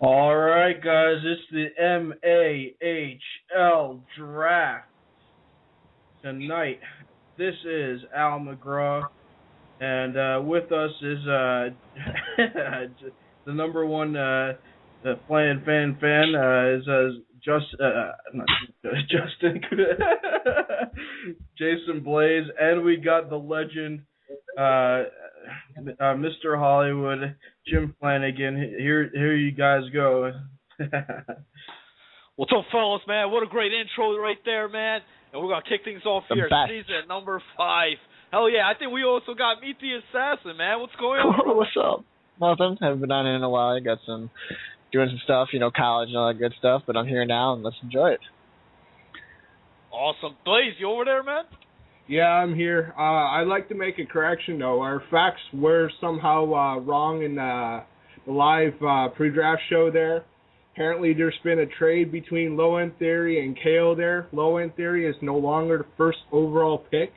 All right, guys, it's the MAHL draft tonight. This is Al McGraw, and with us is the number one playing fan is not Justin Jason Blaze, and we got the legend Mr. Hollywood Jim Flanagan. Here you guys go. What's up, fellas, man? What a great intro right there, man. And we're going to kick things off here. Season number 5. Hell yeah. I think we also got Meet the Assassin, man. What's going on? What's up? Nothing. Haven't been on in a while. I got doing some stuff, college and all that good stuff, but I'm here now, and let's enjoy it. Awesome. Blaze, you over there, man? Yeah, I'm here. I'd like to make a correction, though. Our facts were somehow wrong in the live pre-draft show there. Apparently, there's been a trade between Low End Theory and Kale there. Low End Theory is no longer the first overall pick.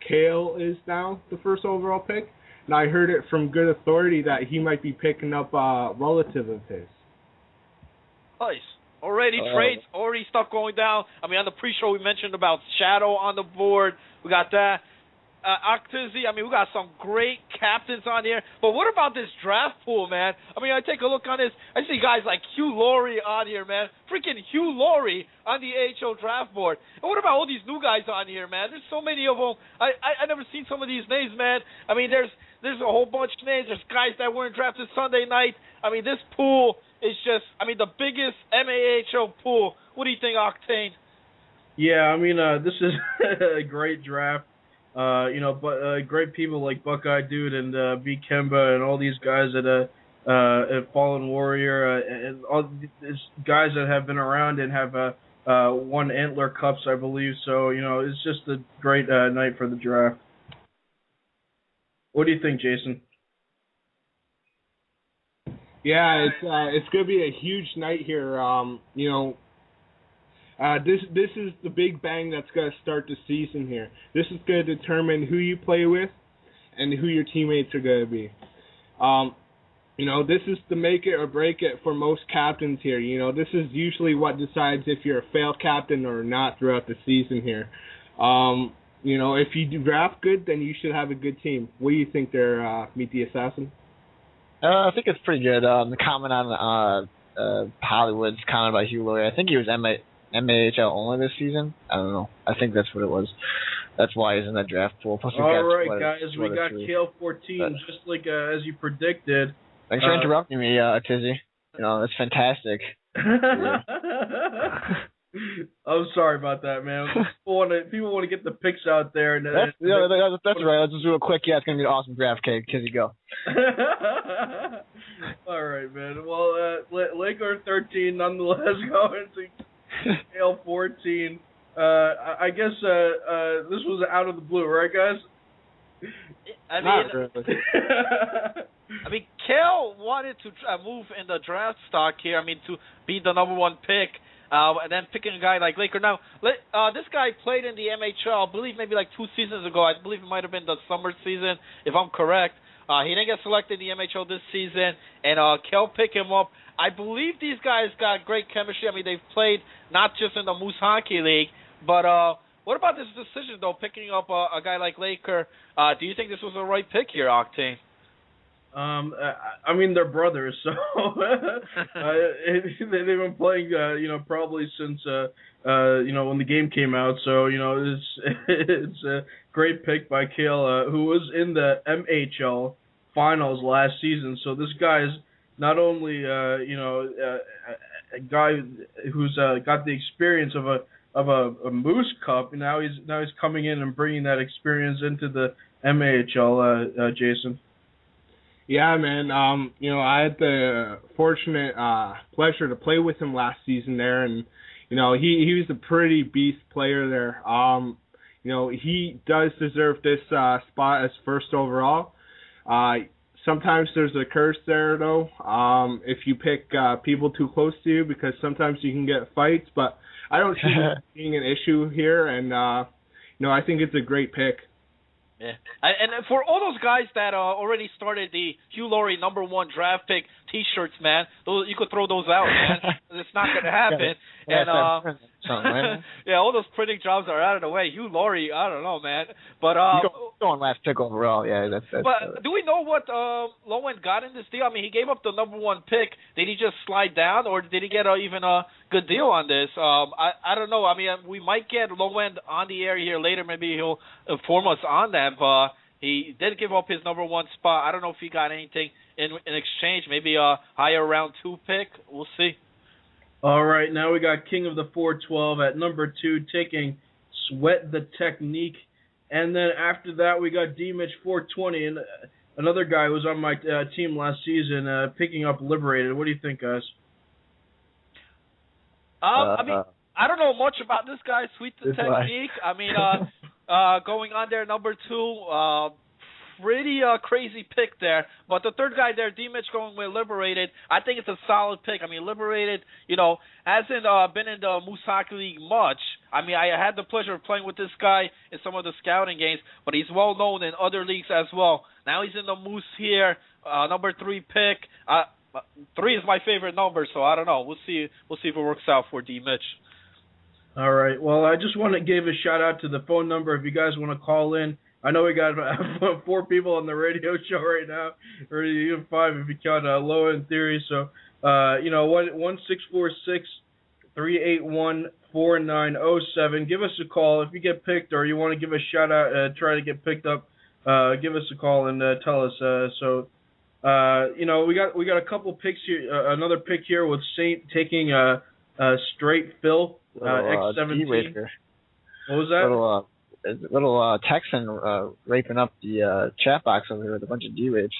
Kale is now the first overall pick. And I heard it from good authority that he might be picking up a relative of his. Nice. Already trades, already stuff going down. I mean, on the pre-show we mentioned about Shadow on the board. We got that. Octizzy, I mean, we got some great captains on here. But what about this draft pool, man? I mean, I take a look on this. I see guys like Hugh Laurie on here, man. Freaking Hugh Laurie on the AHL draft board. And what about all these new guys on here, man? There's so many of them. I never seen some of these names, man. I mean, there's a whole bunch of names. There's guys that weren't drafted Sunday night. I mean, this pool is just, I mean, the biggest MAHL pool. What do you think, Octane? Yeah, I mean, this is a great draft. But great people like Buckeye Dude and B. Kemba and all these guys at Fallen Warrior and all these guys that have been around and have won Antler Cups, I believe. So, it's just a great night for the draft. What do you think, Jason? Yeah, it's going to be a huge night here. This is the big bang that's going to start the season here. This is going to determine who you play with and who your teammates are going to be. This is the make it or break it for most captains here. This is usually what decides if you're a failed captain or not throughout the season here. If you draft good, then you should have a good team. What do you think there, Meet the Assassin? I think it's pretty good. The comment on Hollywood's comment about Hugh Laurie, I think he was MAHL only this season. I don't know. I think that's what it was. That's why he's in that draft pool. Plus all right, guys, we got Kale 14, just like as you predicted. Thanks for interrupting me, Tizzy. That's fantastic. I'm sorry about that, man. People want to get the picks out there. That's right. Let's just do it quick. Yeah, it's going to be an awesome draft, Tizzy, go. All right, man. Well, Laker 13, nonetheless, going to Kale 14. I guess this was out of the blue, right, guys? I mean, Kale wanted to move in the draft stock here. I mean, to be the number one pick, and then picking a guy like Laker. Now, this guy played in the MHL, I believe maybe like 2 seasons ago. I believe it might have been the summer season, if I'm correct. He didn't get selected in the MHL this season, and Kale picked him up. I believe these guys got great chemistry. I mean, they've played not just in the Moose Hockey League, but what about this decision, though, picking up a guy like Laker? Do you think this was the right pick here, Octane? I mean, they're brothers, so they've been playing, probably since, when the game came out. So, it's a great pick by Kale, who was in the MHL finals last season. So this guy's not only, a guy who's got the experience of a Moose Cup, and now he's coming in and bringing that experience into the MAHL, Jason. Yeah, man. I had the fortunate pleasure to play with him last season there, and he was a pretty beast player there. He does deserve this spot as first overall. Sometimes there's a curse there, though, if you pick people too close to you, because sometimes you can get fights. But I don't see it being an issue here, and I think it's a great pick. Yeah, and for all those guys that already started the Hugh Laurie #1 draft pick T-shirts, man, those, you could throw those out, man. It's not gonna happen. And yeah, all those printing jobs are out of the way. Hugh Laurie, I don't know, man. But going last pick overall, yeah. That's but do we know what Lowen got in this deal? I mean, he gave up the #1 pick. Did he just slide down, or did he get even a good deal on this? I don't know. I mean, we might get Lowen on the air here later. Maybe he'll inform us on that. But he did give up his #1 spot. I don't know if he got anything in exchange. Maybe a higher round 2 pick. We'll see. All right, now we got King of the 412 at number 2, taking Sweat the Technique. And then after that, we got D-Mitch 420, and another guy who was on my team last season, picking up Liberated. What do you think, guys? I mean, I don't know much about this guy, Sweet the Technique. I mean, going on there, number 2, pretty crazy pick there. But the third guy there, D-Mitch, going with Liberated, I think it's a solid pick. I mean, Liberated, hasn't been in the Moose Hockey League much. I mean, I had the pleasure of playing with this guy in some of the scouting games, but he's well known in other leagues as well. Now he's in the Moose here, number 3 pick. 3 is my favorite number, so I don't know. We'll see if it works out for D-Mitch. All right. Well, I just want to give a shout out to the phone number if you guys want to call in. I know we got 4 people on the radio show right now, or even 5 if you count Loa in theory. So, 1-646-381-4907. Give us a call if you get picked or you want to give a shout out, try to get picked up. Give us a call and tell us. We got a couple picks here. Another pick here with Saint taking straight Phil X17. What was that? Little Texan raping up the chat box over here with a bunch of D-rapes.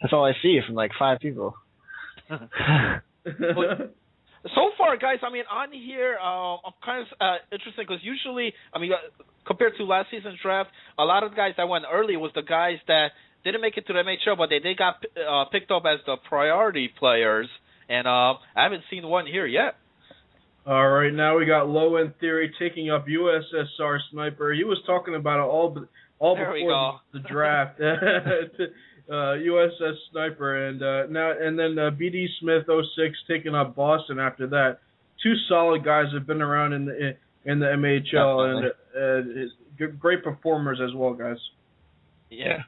That's all I see from like 5 people. So far, guys, I mean, on here, I'm kind of interested because usually, I mean, compared to last season's draft, a lot of the guys that went early was the guys that didn't make it to the MHL, but they got picked up as the priority players, and I haven't seen one here yet. All right, now we got Low End Theory taking up USSR Sniper. He was talking about it all before the draft. USS Sniper, and then BD Smith 06 taking up Boston after that. 2 solid guys have been around in the MHL and great performers as well, guys. Yeah.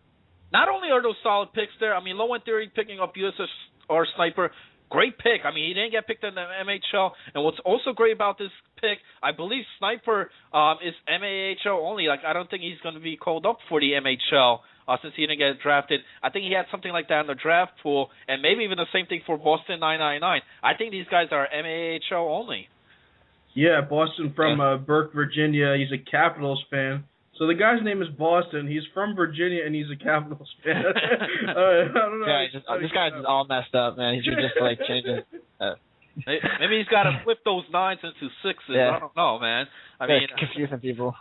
Not only are those solid picks there, I mean, Low End Theory picking up USSR Sniper. Great pick. I mean, he didn't get picked in the MHL. And what's also great about this pick, I believe Sniper is MAHL only. Like, I don't think he's going to be called up for the MHL since he didn't get drafted. I think he had something like that in the draft pool, and maybe even the same thing for Boston 999. I think these guys are MAHL only. Yeah, Boston from Burke, Virginia. He's a Capitals fan. So the guy's name is Boston. He's from Virginia, and he's a Capitals fan. I don't know. Yeah, this guy's just all messed up, man. He should just change it. Maybe he's got to flip those 9s into 6s. Yeah. I don't know, man. I mean, confusing people.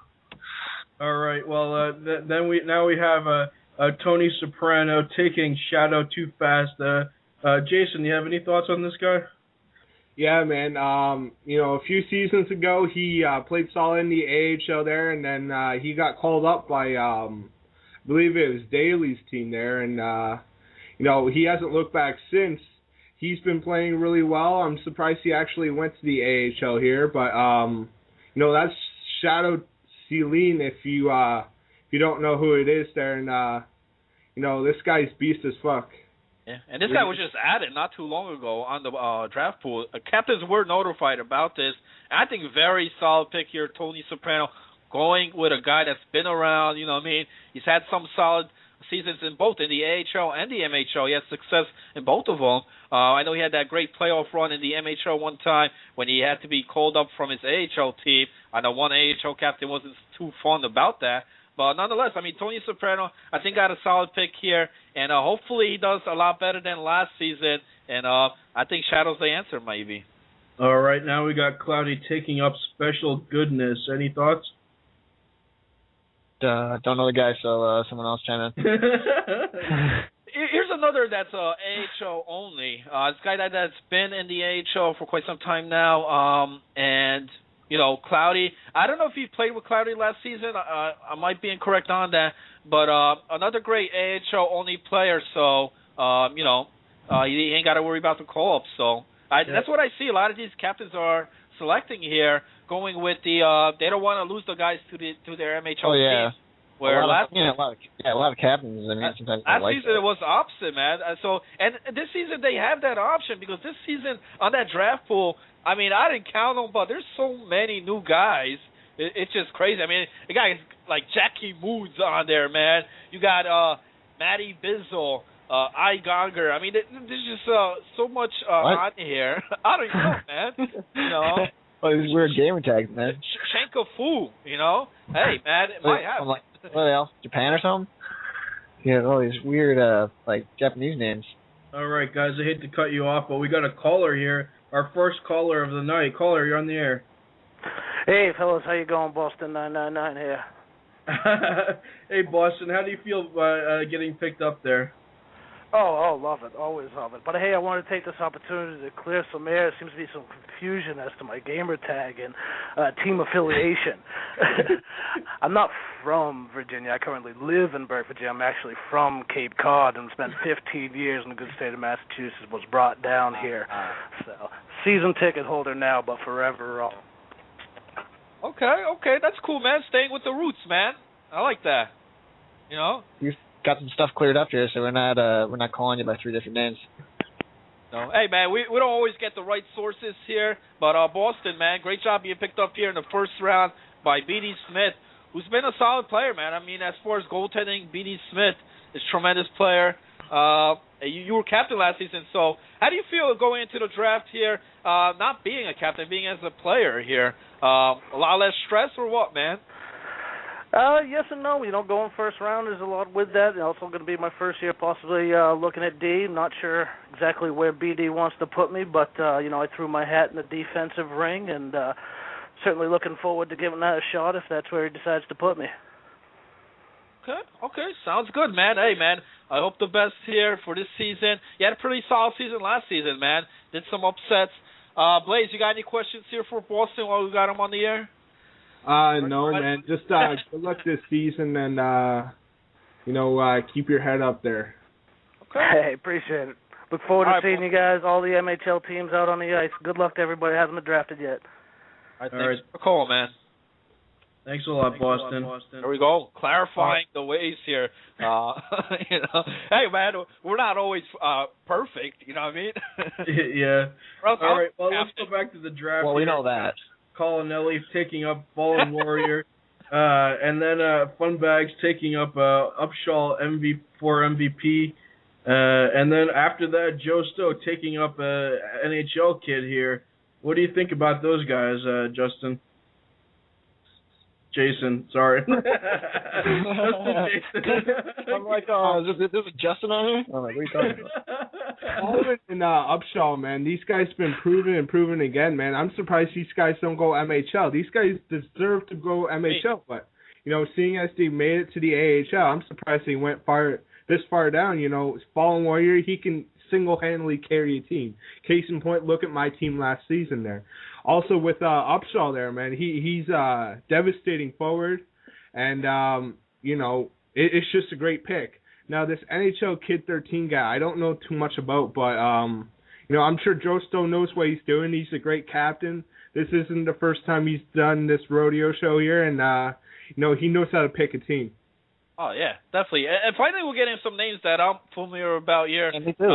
All right. Well, then we have Tony Soprano taking Shadow Too Fast. Jason, do you have any thoughts on this guy? Yeah, man. A few seasons ago, he played solid in the AHL there, and then he got called up by, I believe it was Daly's team there, and he hasn't looked back since. He's been playing really well. I'm surprised he actually went to the AHL here, but that's Shadow Celine. If you don't know who it is there, and this guy's beast as fuck. Yeah, and this guy was just added not too long ago on the draft pool. Captains were notified about this. And I think very solid pick here, Tony Soprano, going with a guy that's been around. You know what I mean? He's had some solid seasons in both, in the AHL and the MHL. He had success in both of them. I know he had that great playoff run in the MHL one time when he had to be called up from his AHL team. I know one AHL captain wasn't too fond about that. But nonetheless, I mean, Tony Soprano, I think, got a solid pick here. And hopefully he does a lot better than last season. And I think Shadow's the answer, maybe. All right, now we got Cloudy taking up Special Goodness. Any thoughts? Don't know the guy, so someone else chime in. Here's another that's AHL only. This guy that's been in the AHL for quite some time now. And Cloudy. I don't know if he played with Cloudy last season. I might be incorrect on that, but another great AHL only player. So he ain't got to worry about the call-ups. So that's what I see. A lot of these captains are selecting here, going with they don't want to lose the guys to their MHL teams. Where a lot of captains. I mean, sometimes last like season it was the opposite, man. And this season they have that option because this season on that draft pool, I mean, I didn't count them, but there's so many new guys. It's just crazy. I mean, the guys like Jackie Moods on there, man. You got Matty Bizzle, I Gonger. I mean, there's just so much on here. I don't even know, man. Oh, these weird gamer tags, man. Shanka Fu, Hey, man, it might happen. What else? Japan or something? Yeah, all these weird, Japanese names. All right, guys, I hate to cut you off, but we got a caller here. Our first caller of the night. Caller, you're on the air. Hey, fellas, how you going? Boston 999 here. Hey, Boston, how do you feel getting picked up there? Oh, love it. Always love it. But, hey, I wanted to take this opportunity to clear some air. There seems to be some confusion as to my gamer tag and team affiliation. I'm not from Virginia. I currently live in Burke, Virginia. I'm actually from Cape Cod and spent 15 years in the good state of Massachusetts, was brought down here. So, season ticket holder now, but forever wrong. Okay, that's cool, man. Staying with the roots, man. I like that. You've got some stuff cleared up here, so we're not calling you by 3 different names. No, hey man, we don't always get the right sources here, but Boston, man, great job being picked up here in the first round by B.D. Smith, who's been a solid player, man. I mean, as far as goaltending, B.D. Smith is a tremendous player. You were captain last season, so how do you feel going into the draft here, not being a captain, being as a player here? A lot less stress or what, man? Yes and no. Going first round, there's a lot with that. Also going to be my first year possibly looking at D. Not sure exactly where BD wants to put me, but, I threw my hat in the defensive ring and certainly looking forward to giving that a shot if that's where he decides to put me. Okay. Sounds good, man. Hey, man, I hope the best here for this season. You had a pretty solid season last season, man. Did some upsets. Blaze, you got any questions here for Boston while we got him on the air? No, man. Just good luck this season, and keep your head up there. Okay. Hey, appreciate it. Look forward to seeing you guys, all the MHL teams out on the ice. Good luck to everybody who hasn't been drafted yet. All right, thanks for calling, man. Thanks a lot, Boston. There we go, clarifying the ways here. Hey, man, we're not always perfect. You know what I mean? Yeah. All right. Well, let's go back to the draft. Well, we know that. Colinelli taking up Fallen Warrior, and then Funbags taking up Upshaw for MVP, and then after that Joe Stowe taking up NHL kid here. What do you think about those guys, Jason? Sorry. I'm like, there's a Justin on here? I'm like, what are you talking about? Coleman and Upshaw, man, these guys been proven again, man. I'm surprised these guys don't go MHL. These guys deserve to go MHL, but seeing as they made it to the AHL, I'm surprised they went this far down. Fallen Warrior, he can single-handedly carry a team. Case in point, look at my team last season there. Also with Upshaw there, man, he's devastating forward, and it's just a great pick. Now this NHL Kid 13 guy, I don't know too much about, but I'm sure Joe Stowe knows what he's doing. He's a great captain. This isn't the first time he's done this rodeo show here, and he knows how to pick a team. Oh, yeah, definitely. And finally we're getting some names that I'm familiar about here. Yeah, me too.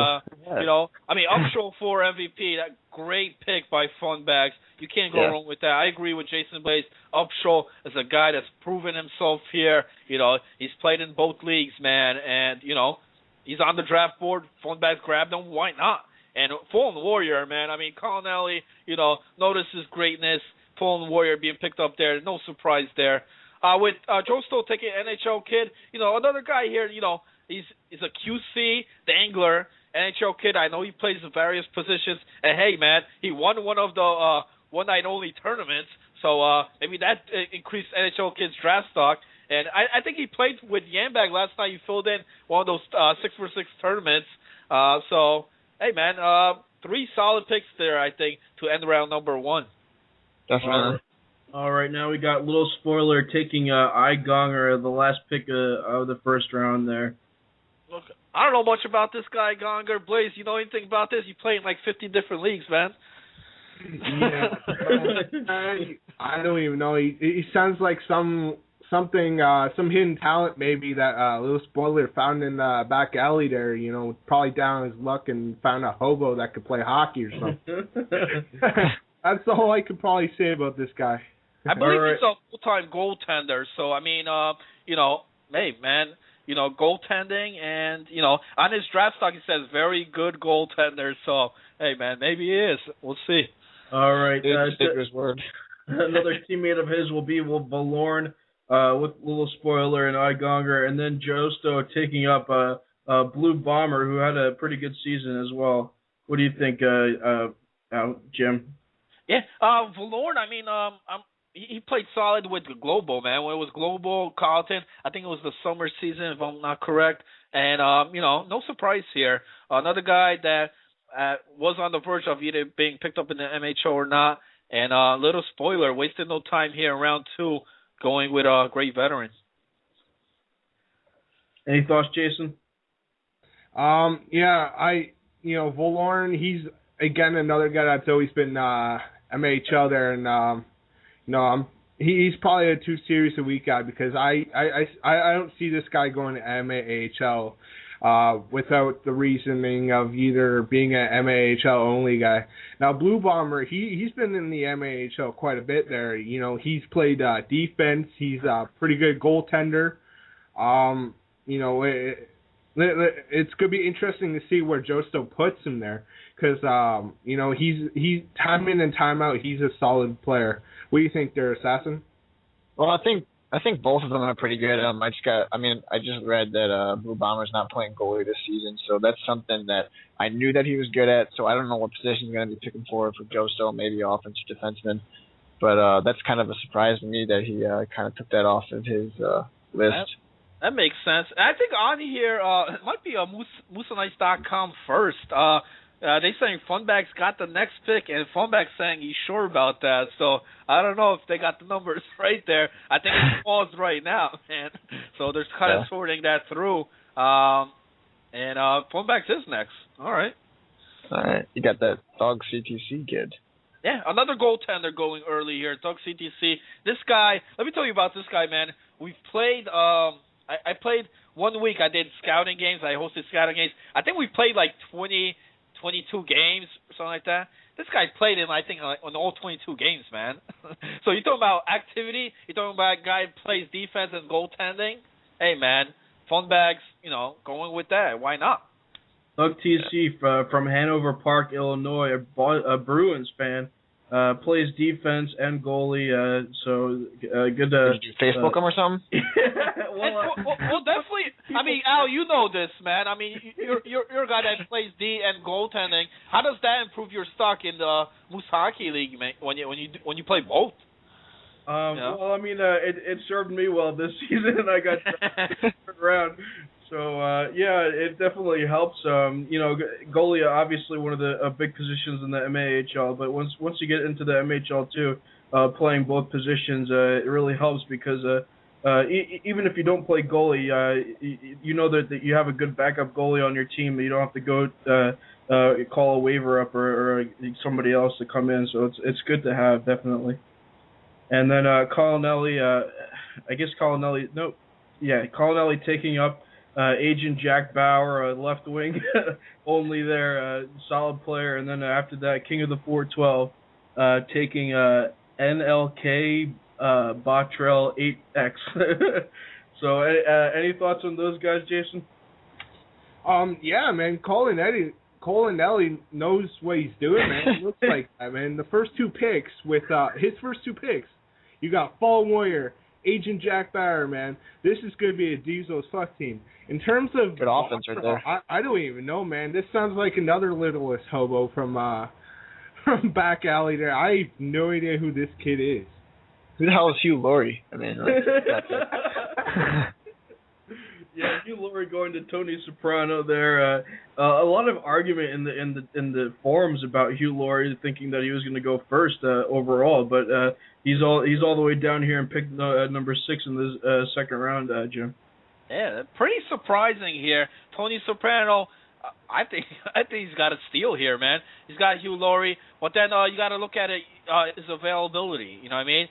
Upshaw for MVP, that great pick by Funbags. You can't go wrong with that. I agree with Jason Blaze. Upshaw is a guy that's proven himself here. He's played in both leagues, man, and, he's on the draft board. Funbags grabbed him. Why not? And Fallen Warrior, man, Colinelli, notice his greatness. Fallen Warrior being picked up there. No surprise there. With Joe Stowe taking NHL kid, another guy here, he's a QC, the angler, NHL kid. I know he plays in various positions. And, hey, man, he won one of the one-night-only tournaments. So maybe that increased NHL kid's draft stock. And I think he played with Yambag last night. He filled in one of those 6x6 tournaments. So, hey, man, 3 solid picks there, I think, to end round number 1. Definitely. All right, now we got little spoiler taking Igonger, the last pick of the first round there. Look, I don't know much about this guy, Gonger. Blaze, you know anything about this? You play in like 50 different leagues, man. Yeah, I don't even know. He sounds like some hidden talent maybe that little spoiler found in the back alley there. You know, probably down his luck and found a hobo that could play hockey or something. That's all I could probably say about this guy. I believe he's a full-time goaltender. So I mean, you know, hey man, you know, goaltending, and you know, on his draft stock he says very good goaltender. So hey man, maybe he is. We'll see. All right. His word. Another teammate of his will be Valorn with little spoiler and Igonger, and then Josto taking up Blue Bomber, who had a pretty good season as well. What do you think, Jim? Yeah, Valorn. I mean, he played solid with the Global, man. When it was Global, Carleton, I think it was the summer season, if I'm not correct. And, you know, no surprise here. Another guy that was on the verge of either being picked up in the MHL or not. And little spoiler, wasted no time here in round 2, going with a great veteran. Any thoughts, Jason? Yeah, Valorn, he's, again, another guy that's always been MHL there, and, he's probably a 2 series a week guy because I don't see this guy going to MAHL without the reasoning of either being an MAHL only guy. Now, Blue Bomber, he's been in the MAHL quite a bit there. You know, he's played defense. He's a pretty good goaltender. It's going to be interesting to see where Josto puts him there because, he's time in and time out, he's a solid player. What do you think there, Assassin? Well, I think both of them are pretty good. I just read that Blue Bomber's not playing goalie this season, so that's something that I knew that he was good at. So I don't know what position he's going to be picking for Josto, maybe offensive defenseman. But that's kind of a surprise to me that he kind of took that off of his list. That makes sense. I think on here, it might be a MooseNice.com first. They saying Funback's got the next pick, and Funback's saying he's sure about that. So I don't know if they got the numbers right there. I think it's paused right now, man. So they're kind of sorting that through. And Funback's is next. All right. You got that Dog CTC kid. Yeah, another goaltender going early here, Doug CTC. This guy, let me tell you about this guy, man. We've played, I played 1 week. I did scouting games. I hosted scouting games. I think we played like 22 games or something like that. This guy played in, I think, on all 22 games, man. So you're talking about activity. You're talking about a guy who plays defense and goaltending. Hey, man, Funbags, going with that. Why not? Doug TC from Hanover Park, Illinois, a Bruins fan, plays defense and goalie. So good. Did you Facebook him or something? well, definitely. I mean, Al, you know this, man. I mean, you're a guy that plays D and goaltending. How does that improve your stock in the Moose Hockey League, man, when you play both? Well, I mean, it served me well this season, and I got turned around. So, it definitely helps. Goalie, obviously one of the big positions in the MAHL, but once you get into the MHL too, playing both positions, it really helps because even if you don't play goalie, you know that you have a good backup goalie on your team. You don't have to go call a waiver up or somebody else to come in. So it's good to have, definitely. And then Colinelli taking up Agent Jack Bauer, left wing only there, solid player. And then after that, King of the 412, taking NLK Bottrell 8X. So any thoughts on those guys, Jason? Yeah, man, Colinelli knows what he's doing, man. It looks like that, man. The first 2 picks with his first 2 picks, you got Fall Warrior, Agent Jack Bauer, man. This is going to be a Diesel's fuck team. In terms of good offense right there. I don't even know, man. This sounds like another littlest hobo from back alley there. I have no idea who this kid is. Who the hell is Hugh Laurie? I mean, that's it. Yeah, Hugh Laurie going to Tony Soprano there. A lot of argument in the forums about Hugh Laurie thinking that he was going to go first overall, but he's all the way down here and picked number 6 in the second round, Jim. Yeah, pretty surprising here. Tony Soprano, I think he's got a steal here, man. He's got Hugh Laurie, but then you got to look at it his availability. You know what I mean?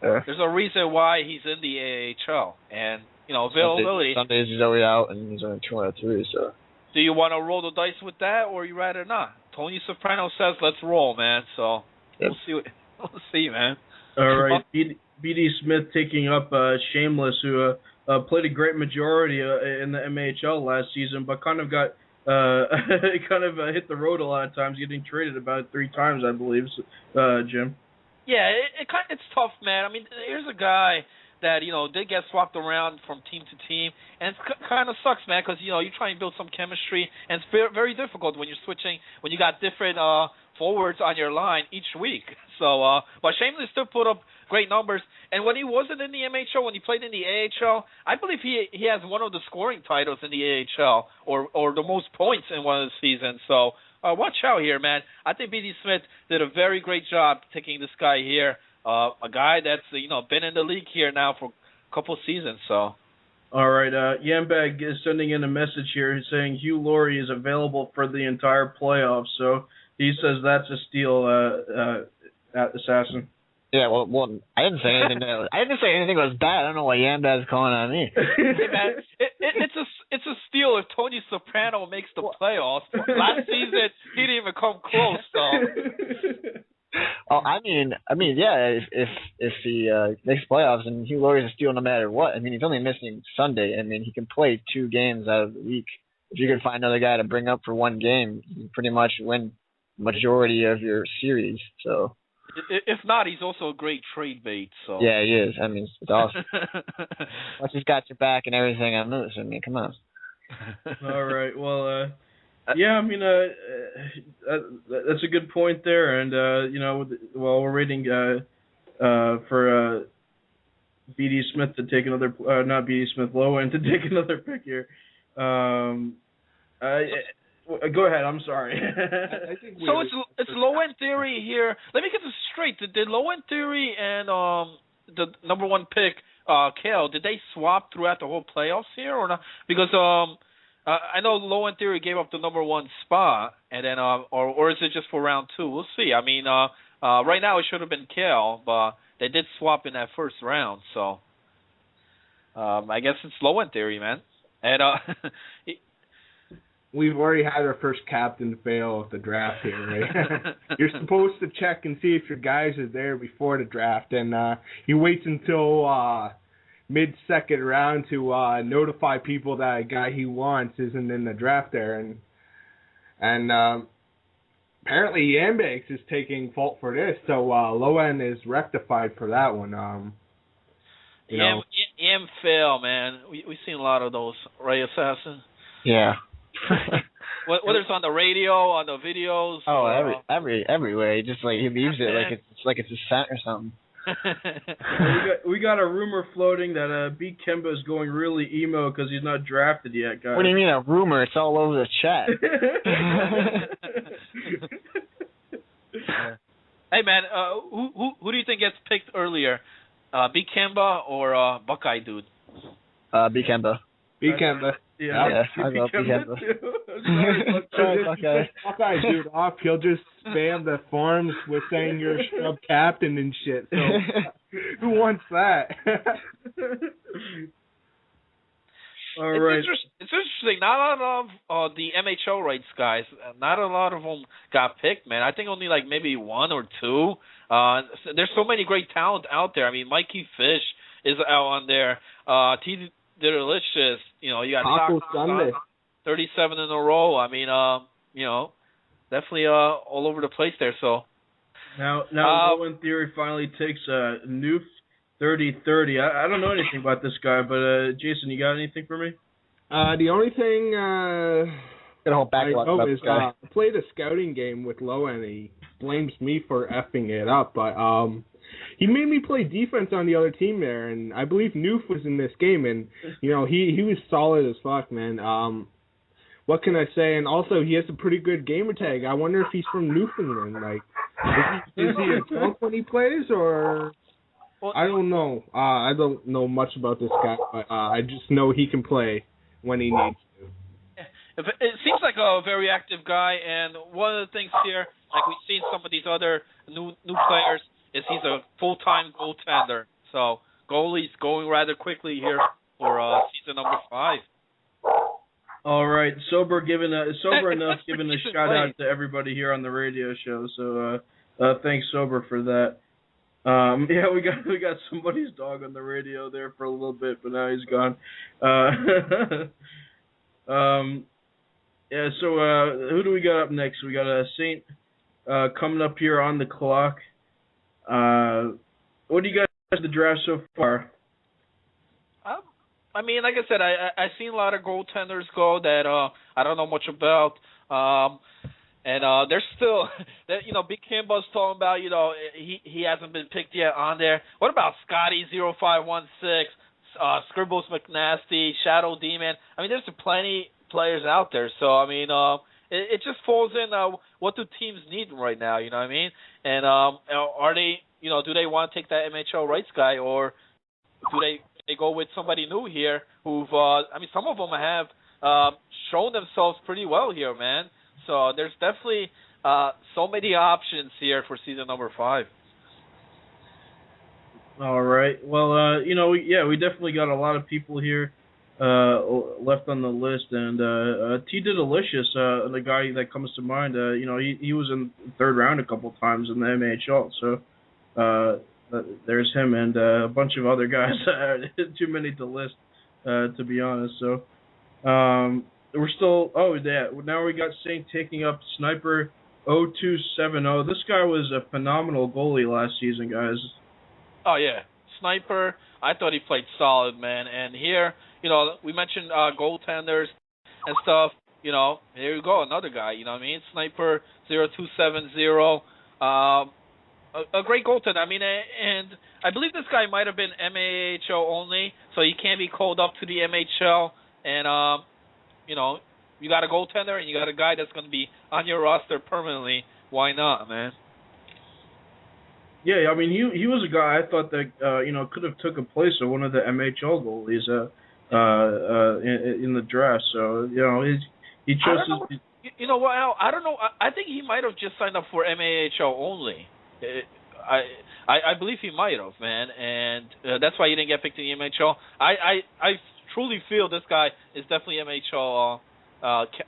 There's a reason why he's in the AHL, and availability. Sundays he's already out, and he's only 2 out of 3. So. Do you want to roll the dice with that, or you rather not? Tony Soprano says, "Let's roll, man." So we'll see. We'll see, man. All right, B.D. Smith taking up Shameless, who played a great majority in the MAHL last season, but kind of got hit the road a lot of times, getting traded about 3 times, I believe, Jim. Yeah, it's tough, man. I mean, here's a guy that did get swapped around from team to team, and it kind of sucks, man, because you try and build some chemistry, and it's very difficult when you're switching, when you got different forwards on your line each week. So, but Shameless still put up great numbers, and when he wasn't in the MHL, when he played in the AHL, I believe he has one of the scoring titles in the AHL, or the most points in one of the seasons. So, watch out here, man. I think B.D. Smith did a very great job taking this guy here. A guy that's been in the league here now for a couple seasons. So, all right, Yambag is sending in a message here saying Hugh Laurie is available for the entire playoffs. So he says that's a steal, Assassin. Yeah, well, I didn't say anything. I didn't say anything was bad. I don't know why Yambag's calling on me. Hey, man, it's a steal if Tony Soprano makes the playoffs. Last season he didn't even come close. So. Oh, I mean, yeah. If he makes playoffs, and Hugh Laurie's a steal no matter what. I mean, he's only missing Sunday. I mean, he can play 2 games out of the week. If you can find another guy to bring up for 1 game, you can pretty much win majority of your series. So. If not, he's also a great trade bait. So. Yeah, he is. I mean, it's awesome. Once he's got your back and everything on loose, I mean, come on. All right. Well. Yeah, I mean, that's a good point there, and while we're waiting for B.D. Smith to take another, not B.D. Smith, Lowen to take another pick here. Go ahead. I'm sorry. I think so it's Lowen Theory here. Let me get this straight. Did Lowen Theory and the number 1 pick, Kale, did they swap throughout the whole playoffs here or not? Because I know Lowen Theory gave up the number 1 spot, and then or is it just for round 2? We'll see. I mean, right now it should have been Kale, but they did swap in that first round, so I guess it's Lowen Theory, man. And we've already had our first captain fail of the draft here, right? You're supposed to check and see if your guys are there before the draft, and he waits until mid-second round to notify people that a guy he wants isn't in the draft there, and apparently Yambags is taking fault for this, so Lowen is rectified for that one. Yam fail, man. We've seen a lot of those, right, Assassin? Yeah. Whether it's on the radio, on the videos. Oh, everywhere. Just like he leaves it like it's a scent or something. we got a rumor floating that B. Kemba is going really emo because he's not drafted yet, guys. What do you mean a rumor? It's all over the chat. Hey man, who do you think gets picked earlier, B. Kemba or Buckeye dude? B. Kemba. B. Kemba. Yeah, I love B. Kemba. Sorry, Buckeye dude off. He'll just spam the forums with saying you're a scrub captain and shit. So who wants that? All right. It's interesting. Not a lot of the MHL rights guys. Not a lot of them got picked, man. I think only like maybe 1 or 2. There's so many great talent out there. I mean, Mikey Fish is out on there. T. Delicious. You got Taco Sunday. 37 in a row. I mean, definitely all over the place there. So now Lowen Theory finally takes a new 30-30. I don't know anything about this guy, but Jason, you got anything for me? The only thing I know is I played a scouting game with Lowen, and he blames me for effing it up. But he made me play defense on the other team there, and I believe Noof was in this game, and he was solid as fuck, man. What can I say? And also, he has a pretty good gamer tag. I wonder if he's from Newfoundland. Like, is he a drunk when he plays, or I don't know. I don't know much about this guy, but I just know he can play when he needs to. It seems like a very active guy, and one of the things here, like we've seen some of these other new players, is he's a full-time goaltender. So goalie's going rather quickly here for season number 5. All right, sober enough giving a shout out to everybody here on the radio show. So thanks, Sober, for that. Yeah, we got somebody's dog on the radio there for a little bit, but now he's gone. Yeah, so who do we got up next? We got Saint coming up here on the clock. What do you guys think of the draft so far? I mean, like I said, I've seen a lot of goaltenders go that I don't know much about. And there's still, Big Kimbo's talking about, he hasn't been picked yet on there. What about Scotty0516, Scribbles McNasty, Shadow Demon? I mean, there's plenty players out there. So, I mean, it just falls in what do teams need right now, you know what I mean? And are they, do they want to take that MHL rights guy, or do they go with somebody new here who've, some of them have shown themselves pretty well here, man. So there's definitely so many options here for season number 5. All right. Well, we definitely got a lot of people here left on the list, and T. Delicious, the guy that comes to mind, he was in the third round a couple times in the MHL. So there's him and a bunch of other guys. Too many to list, to be honest. So. We're still. Oh, yeah. Now we got Saint taking up Sniper 0270. This guy was a phenomenal goalie last season, guys. Oh yeah, Sniper. I thought he played solid, man. And here, we mentioned goaltenders and stuff. Here you go, another guy. You know what I mean? Sniper 0270. A great goaltender. I mean, and I believe this guy might have been MAHL only, so he can't be called up to the MHL. And you got a goaltender and you got a guy that's going to be on your roster permanently. Why not, man? Yeah, I mean, he was a guy I thought that could have took a place of one of the MHL goalies in the draft. So he chose his. You know what, Al? I don't know. I think he might have just signed up for MAHL only. I believe he might have, man, and that's why he didn't get picked in the MHL. I truly feel this guy is definitely MHL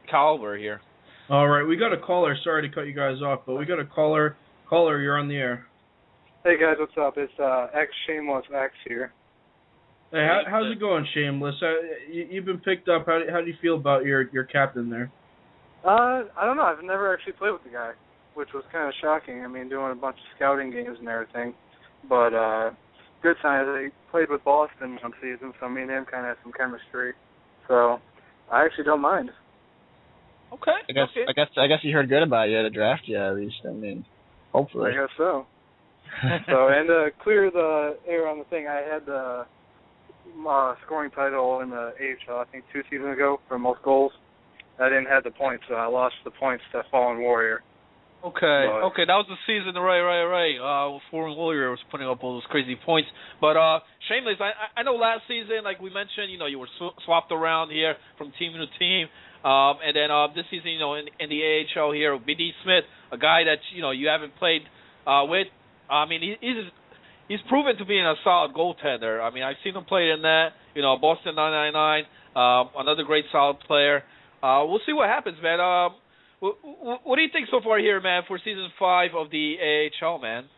caliber here. All right, we got a caller. Sorry to cut you guys off, but we got a caller. Caller, you're on the air. Hey guys, what's up? It's X Shameless X here. Hey, how's it going, Shameless? You've been picked up. How do you feel about your captain there? I don't know. I've never actually played with the guy, which was kind of shocking. I mean, doing a bunch of scouting games and everything, but good sign is he played with Boston one season, so me and him kind of had some chemistry. So I actually don't mind. Okay. I guess he heard good about you at the draft, yeah, at least. I mean, hopefully. I guess so. And to clear the air on the thing, I had the scoring title in the AHL, I think 2 seasons ago for most goals. I didn't have the points, so I lost the points to Fallen Warrior. Okay, that was the season, right. Fallen Warrior was putting up all those crazy points. But Shameless, I know last season, like we mentioned, you were swapped around here from team to team. And then this season, in the AHL here, B.D. Smith, a guy that, you haven't played with. I mean, he's proven to be a solid goaltender. I mean, I've seen him play in that, Boston 999, another great solid player. We'll see what happens, man. What do you think so far here, man, for season 5 of the AHL, man?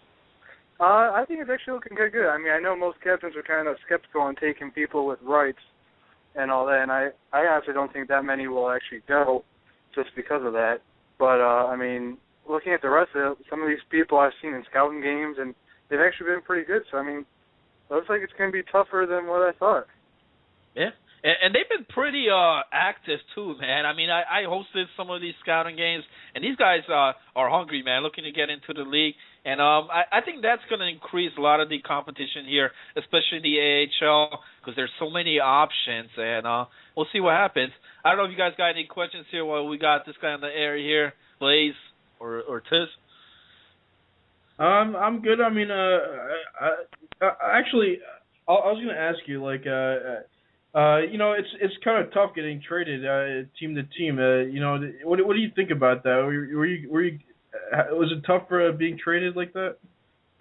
I think it's actually looking good. I mean, I know most captains are kind of skeptical on taking people with rights and all that, and I honestly don't think that many will actually go just because of that. But, I mean, looking at the rest of it, some of these people I've seen in scouting games, and they've actually been pretty good. So, I mean, it looks like it's going to be tougher than what I thought. Yeah. And they've been pretty active too, man. I mean, I hosted some of these scouting games, and these guys are hungry, man, looking to get into the league. And I think that's going to increase a lot of the competition here, especially the AHL, because there's so many options. And we'll see what happens. I don't know if you guys got any questions here while we got this guy in the air here, Blaze or Tiz. I'm good. I mean, actually, I was going to ask you, like, you know, it's kind of tough getting traded team to team. You know, what do you think about that? Were you was it tough for being traded like that?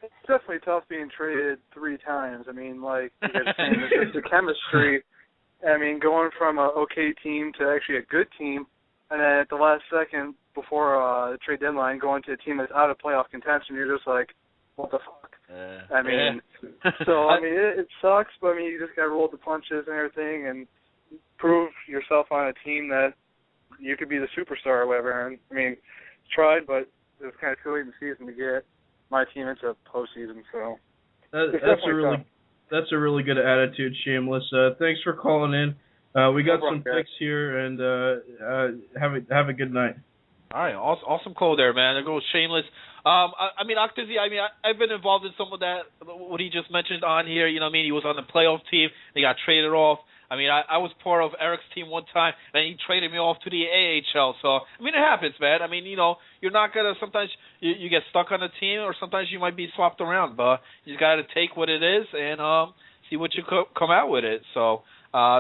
It's definitely tough being traded 3 times. I mean, like you guys saying, it's just the chemistry. I mean, going from an okay team to actually a good team, and then at the last second before the trade deadline, going to a team that's out of playoff contention, you're just like, what the fuck? I mean, so I mean, it sucks, but I mean, you just got to roll the punches and everything, and prove yourself on a team that you could be the superstar or whatever. And I mean, tried, but it was kind of too late in the season to get my team into postseason. So that's a really good attitude, Shameless. Thanks for calling in. We got some picks here, and have a good night. All right, awesome call there, man. There goes Shameless. I mean, Octazy, I've been involved in some of that, what he just mentioned on here. You know what I mean? He was on the playoff team. They got traded off. I mean, I was part of Eric's team one time, and he traded me off to the AHL. So, I mean, it happens, man. I mean, you know, you're not going to – sometimes you get stuck on a team, or sometimes you might be swapped around. But you just got to take what it is and see what you come out with it. So,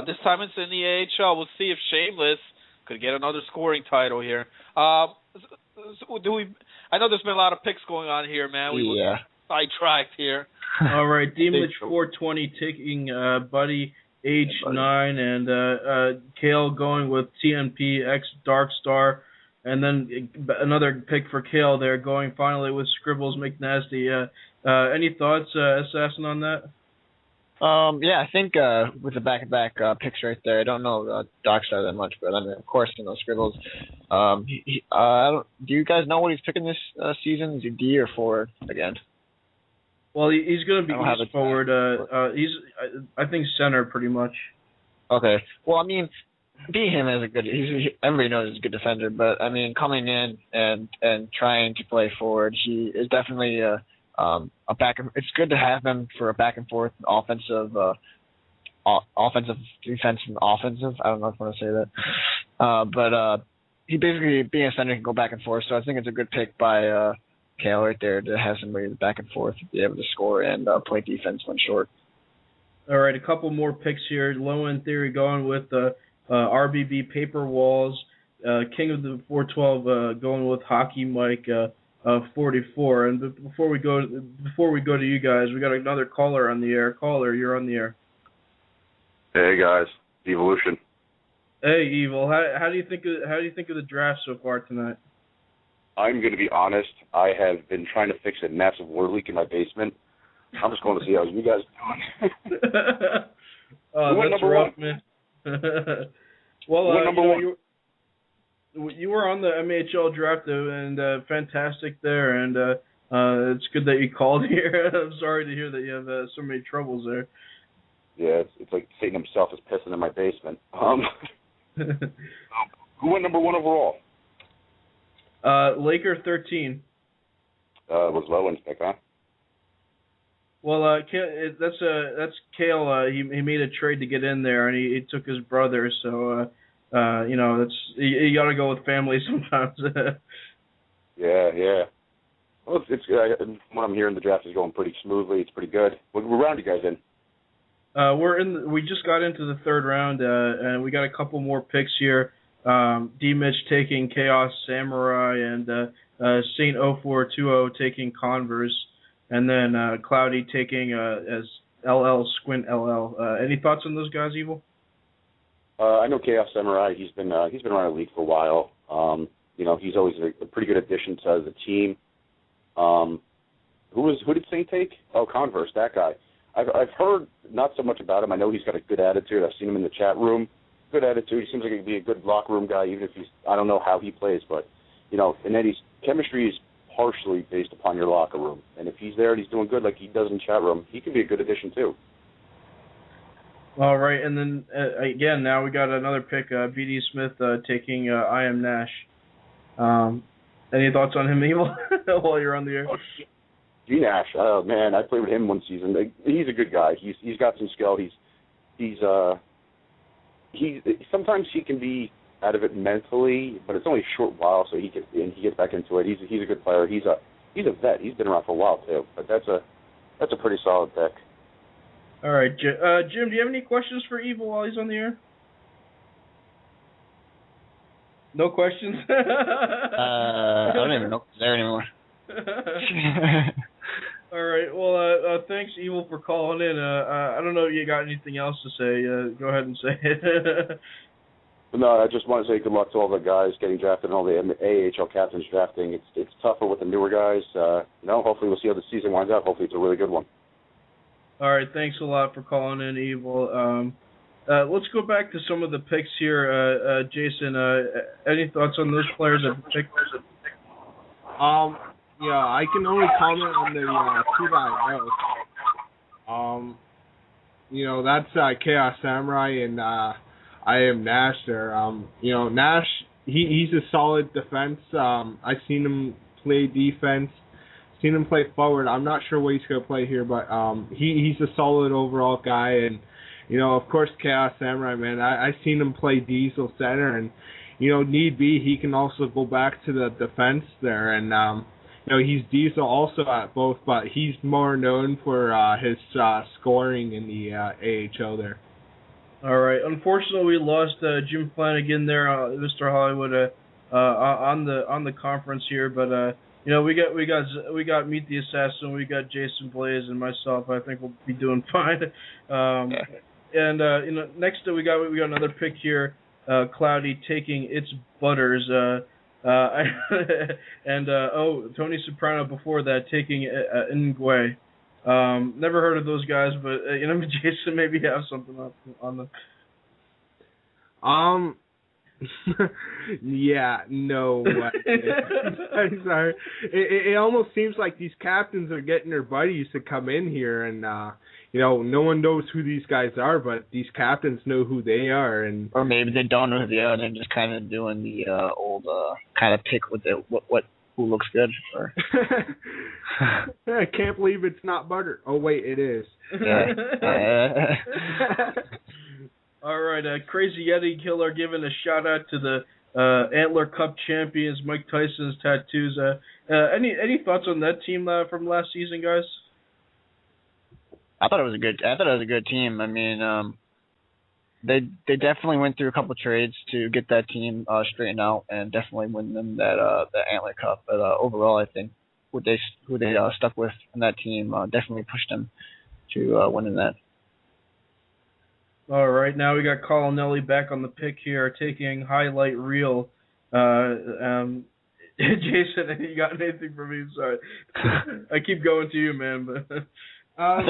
this time it's in the AHL. We'll see if Shameless could get another scoring title here. I know there's been a lot of picks going on here, man. We were sidetracked here. All right, Demlich 420 taking Buddy H9 and Kale going with TNP X Darkstar, and then another pick for Kale there going finally with Scribbles McNasty. Any thoughts, Assassin, on that? Yeah, I think with the back-to-back picks right there, I don't know Darkstar that much, but I mean, of course, you know, Scribbles. Do you guys know what he's picking this season? Is he D or forward again? Well, he's going to be east forward. He's, I think, center pretty much. Okay. Well, I mean, being him as a good, everybody knows he's a good defender, but I mean, coming in and trying to play forward, he is definitely a back. It's good to have him for a back and forth offensive, defense, and offensive. I don't know if I want to say that, but he basically being a center can go back and forth. So I think it's a good pick by Kale right there to have somebody back and forth to be able to score and play defense when short. All right, a couple more picks here. Low end theory going with RBB Paper Walls, King of the 412 going with Hockey Mike 44. And before we go to you guys, we got another caller on the air. Caller, you're on the air. Hey guys, Evolution. Hey Evil, how do you think of the draft so far tonight? I'm going to be honest. I have been trying to fix a massive water leak in my basement. I'm just going to see how you guys doing. That's rough, man. Well, you were on the MAHL draft, though, and fantastic there, and it's good that you called here. I'm sorry to hear that you have so many troubles there. Yeah, it's like Satan himself is pissing in my basement. Who went number 1 overall? Laker 13. Was Lowen's pick, huh? Well, that's Kale. He made a trade to get in there, and he took his brother. So, you know, that's you got to go with family sometimes. Yeah. Well, it's from what I'm hearing, the draft is going pretty smoothly. It's pretty good. What round are you guys in? We just got into the 3rd round, and we got a couple more picks here. D. Mitch taking Chaos Samurai, and Saint 0420 taking Converse, and then Cloudy taking as LL Squint LL. Any thoughts on those guys, Evil? I know Chaos Samurai. He's been around the league for a while. You know, he's always a pretty good addition to the team. Who did Saint take? Oh, Converse, that guy. I've heard not so much about him. I know he's got a good attitude. I've seen him in the chat room. Good attitude. He seems like he'd be a good locker room guy, even if I don't know how he plays, but, you know, and then chemistry is partially based upon your locker room. And if he's there and he's doing good like he does in chat room, he can be a good addition too. All right, and then again, now we got another pick, B.D. Smith taking I Am Nash. Any thoughts on him, Evil, while you're on the air? G Nash, oh man, I played with him one season. He's a good guy. He's got some skill. He's sometimes he can be out of it mentally, but it's only a short while, so he gets back into it. He's a good player. He's a vet. He's been around for a while too. But that's a pretty solid pick. All right, Jim, do you have any questions for Evil while he's on the air? No questions? I don't even know if it's there anymore. All right. Well, thanks, Evil, for calling in. I don't know if you got anything else to say. Go ahead and say it. No, I just want to say good luck to all the guys getting drafted and all the AHL captains drafting. It's tougher with the newer guys. Hopefully we'll see how the season winds out. Hopefully it's a really good one. All right. Thanks a lot for calling in, Evil. Let's go back to some of the picks here. Jason, any thoughts on those players that picked? Yeah, I can only comment on the two that I know. That's Chaos Samurai and I Am Nash there. Nash, he's a solid defense. I've seen him play defense, seen him play forward. I'm not sure what he's going to play here, but he's a solid overall guy. And, of course, Chaos Samurai, man, I've seen him play diesel center. And, need be, he can also go back to the defense there. And, he's diesel also at both, but he's more known for his scoring in the AHL there. All right. Unfortunately, we lost Jim Flanagan there, Mr. Hollywood, on the conference here. But we got Meet the Assassin, we got Jason Blaze, and myself. I think we'll be doing fine. And next we got another pick here. Cloudy taking It's Butters. And Tony Soprano before that taking Ngwe. Never heard of those guys, but Jason, maybe you have something on them. Yeah, no way. I'm sorry. It almost seems like these captains are getting their buddies to come in here, and no one knows who these guys are, but these captains know who they are, and or maybe they don't know who they are. They're just kind of doing the old kind of pick with who looks good. Or I can't believe it's not butter. Oh wait, it is. Yeah. All right, Crazy Yeti Killer giving a shout out to the Antler Cup champions, Mike Tyson's tattoos. Any thoughts on that team from last season, guys? I thought it was a good team. I mean, they definitely went through a couple trades to get that team straightened out and definitely win them that Antler Cup. But overall, I think who they stuck with in that team definitely pushed them to winning that. All right, now we got Colinelli back on the pick here, taking highlight reel. Jason, you got anything for me? Sorry, I keep going to you, man. But I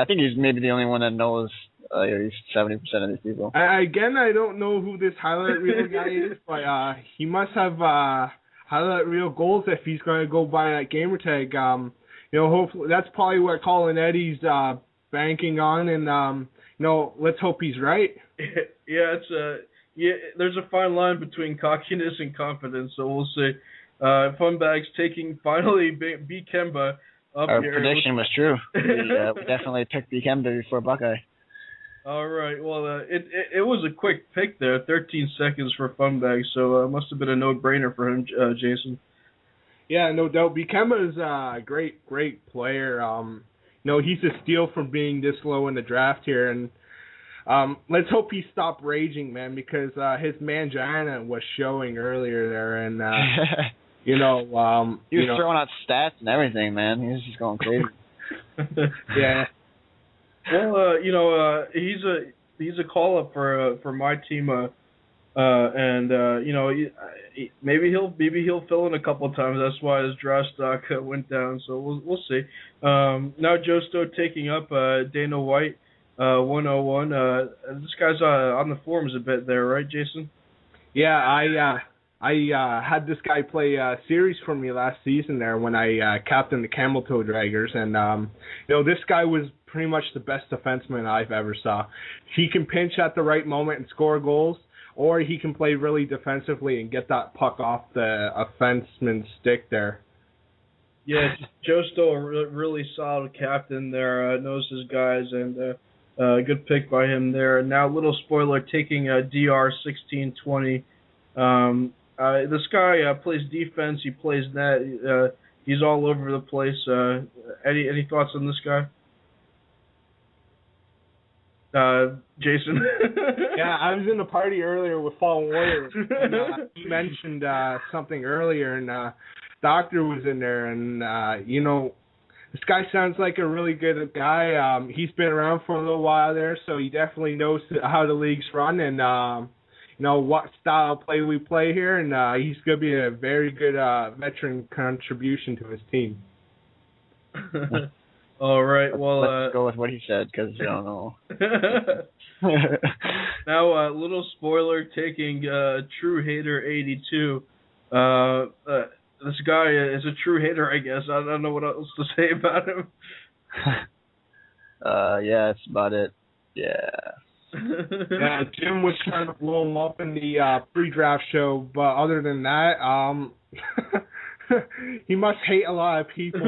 think he's maybe the only one that knows at least 70% of these people. Again, I don't know who this highlight reel guy is, but he must have highlight reel goals if he's going to go by that gamer tag. Hopefully that's probably what Colin Eddie's banking on, and let's hope he's right. Yeah, there's a fine line between cockiness and confidence, so we'll see. Funbags taking finally B. Kemba up Our here. prediction was true. We definitely picked B. Kemba before Buckeye. All right, well, it was a quick pick there, 13 seconds for Funbags, so it must have been a no-brainer for him, Jason. Yeah, no doubt. B. Kemba is a great player. He's a steal from being this low in the draft here, and let's hope he stopped raging, man, because his mangina was showing earlier there, and he was throwing out stats and everything, man. He was just going crazy. Yeah. Well, he's a call up for my team, and maybe he'll fill in a couple of times. That's why his draft stock went down. So we'll see. Now Joe Stowe taking up Dana White, 101. This guy's on the forums a bit there, right, Jason? Yeah, I had this guy play a series for me last season there when I captained the Camel Toe Draggers, and this guy was pretty much the best defenseman I've ever saw. He can pinch at the right moment and score goals, or he can play really defensively and get that puck off the offenseman's stick there. Yeah, Joe Stowe, a really solid captain there, knows his guys, and good pick by him there. Now, little spoiler, taking DR 1620. This guy plays defense. He plays net. He's all over the place. Any thoughts on this guy? Jason? Yeah, I was in a party earlier with Fallen Warriors, and he mentioned something earlier, and Doctor was in there, and this guy sounds like a really good guy. He's been around for a little while there, so he definitely knows how the league's run and what style of play we play here, and he's going to be a very good veteran contribution to his team. All right, well... Let's go with what he said, because you don't know. Now, little spoiler, taking True Hater 82. This guy is a true hater, I guess. I don't know what else to say about him. Yeah, that's about it. Yeah. Yeah, Jim was trying to blow him up in the pre-draft show, but other than that, he must hate a lot of people.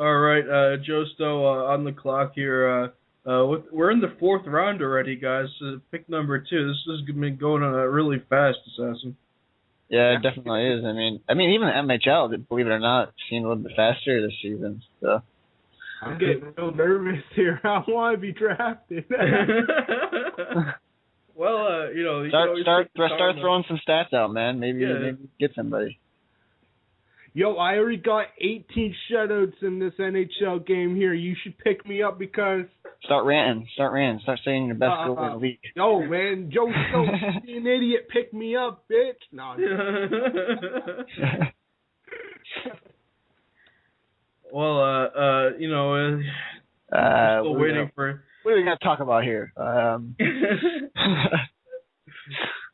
All right, Joe Stowe on the clock here. We're in the fourth round already, guys. Pick number 2. This has been going on really fast, Assassin. Yeah, it definitely is. I mean, even the MHL, believe it or not, seemed a little bit faster this season. So I'm getting real nervous here. I want to be drafted. Well, start throwing some stats out, man. Maybe get somebody. Yo, I already got 18 shutouts in this NHL game here. You should pick me up because... Start ranting. Start saying you're the best goalie in the league. No, man. Joe, be an idiot. Pick me up, bitch. No. Well, still waiting for... What are we going to talk about here?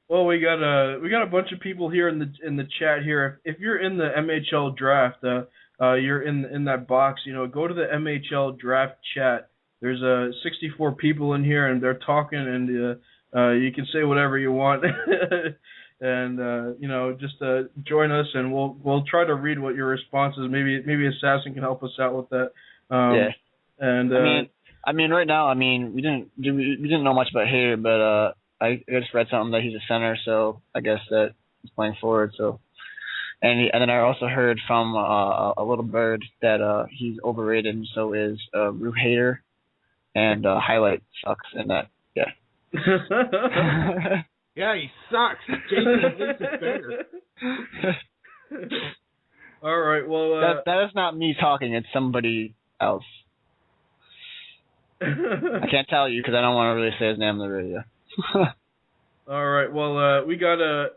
Well, we got a bunch of people here in the chat here. If you're in the MHL draft, you're in that box. Go to the MHL draft chat. There's 64 people in here, and they're talking, and you can say whatever you want, and just join us, and we'll try to read what your response is. Maybe Assassin can help us out with that. Yeah. And I mean, right now, we didn't know much about Hater, but I just read something that he's a center, so I guess that he's playing forward. So, and then I also heard from a little bird that he's overrated, and so is Rue Hater, and Highlight sucks in that. Yeah. Yeah, he sucks. Jason is better. All right. Well, that is not me talking. It's somebody else. I can't tell you because I don't want to really say his name on the radio. All right. Well, we got a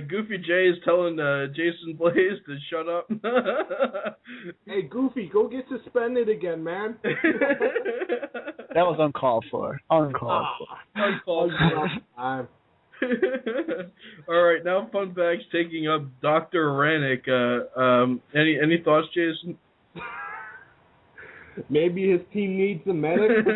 Goofy J is telling Jason Blaze to shut up. Hey, Goofy, go get suspended again, man. That was uncalled for. Uncalled for. All right, now Funbag's taking up Dr. Rannick. Any thoughts, Jason? Maybe his team needs a medic.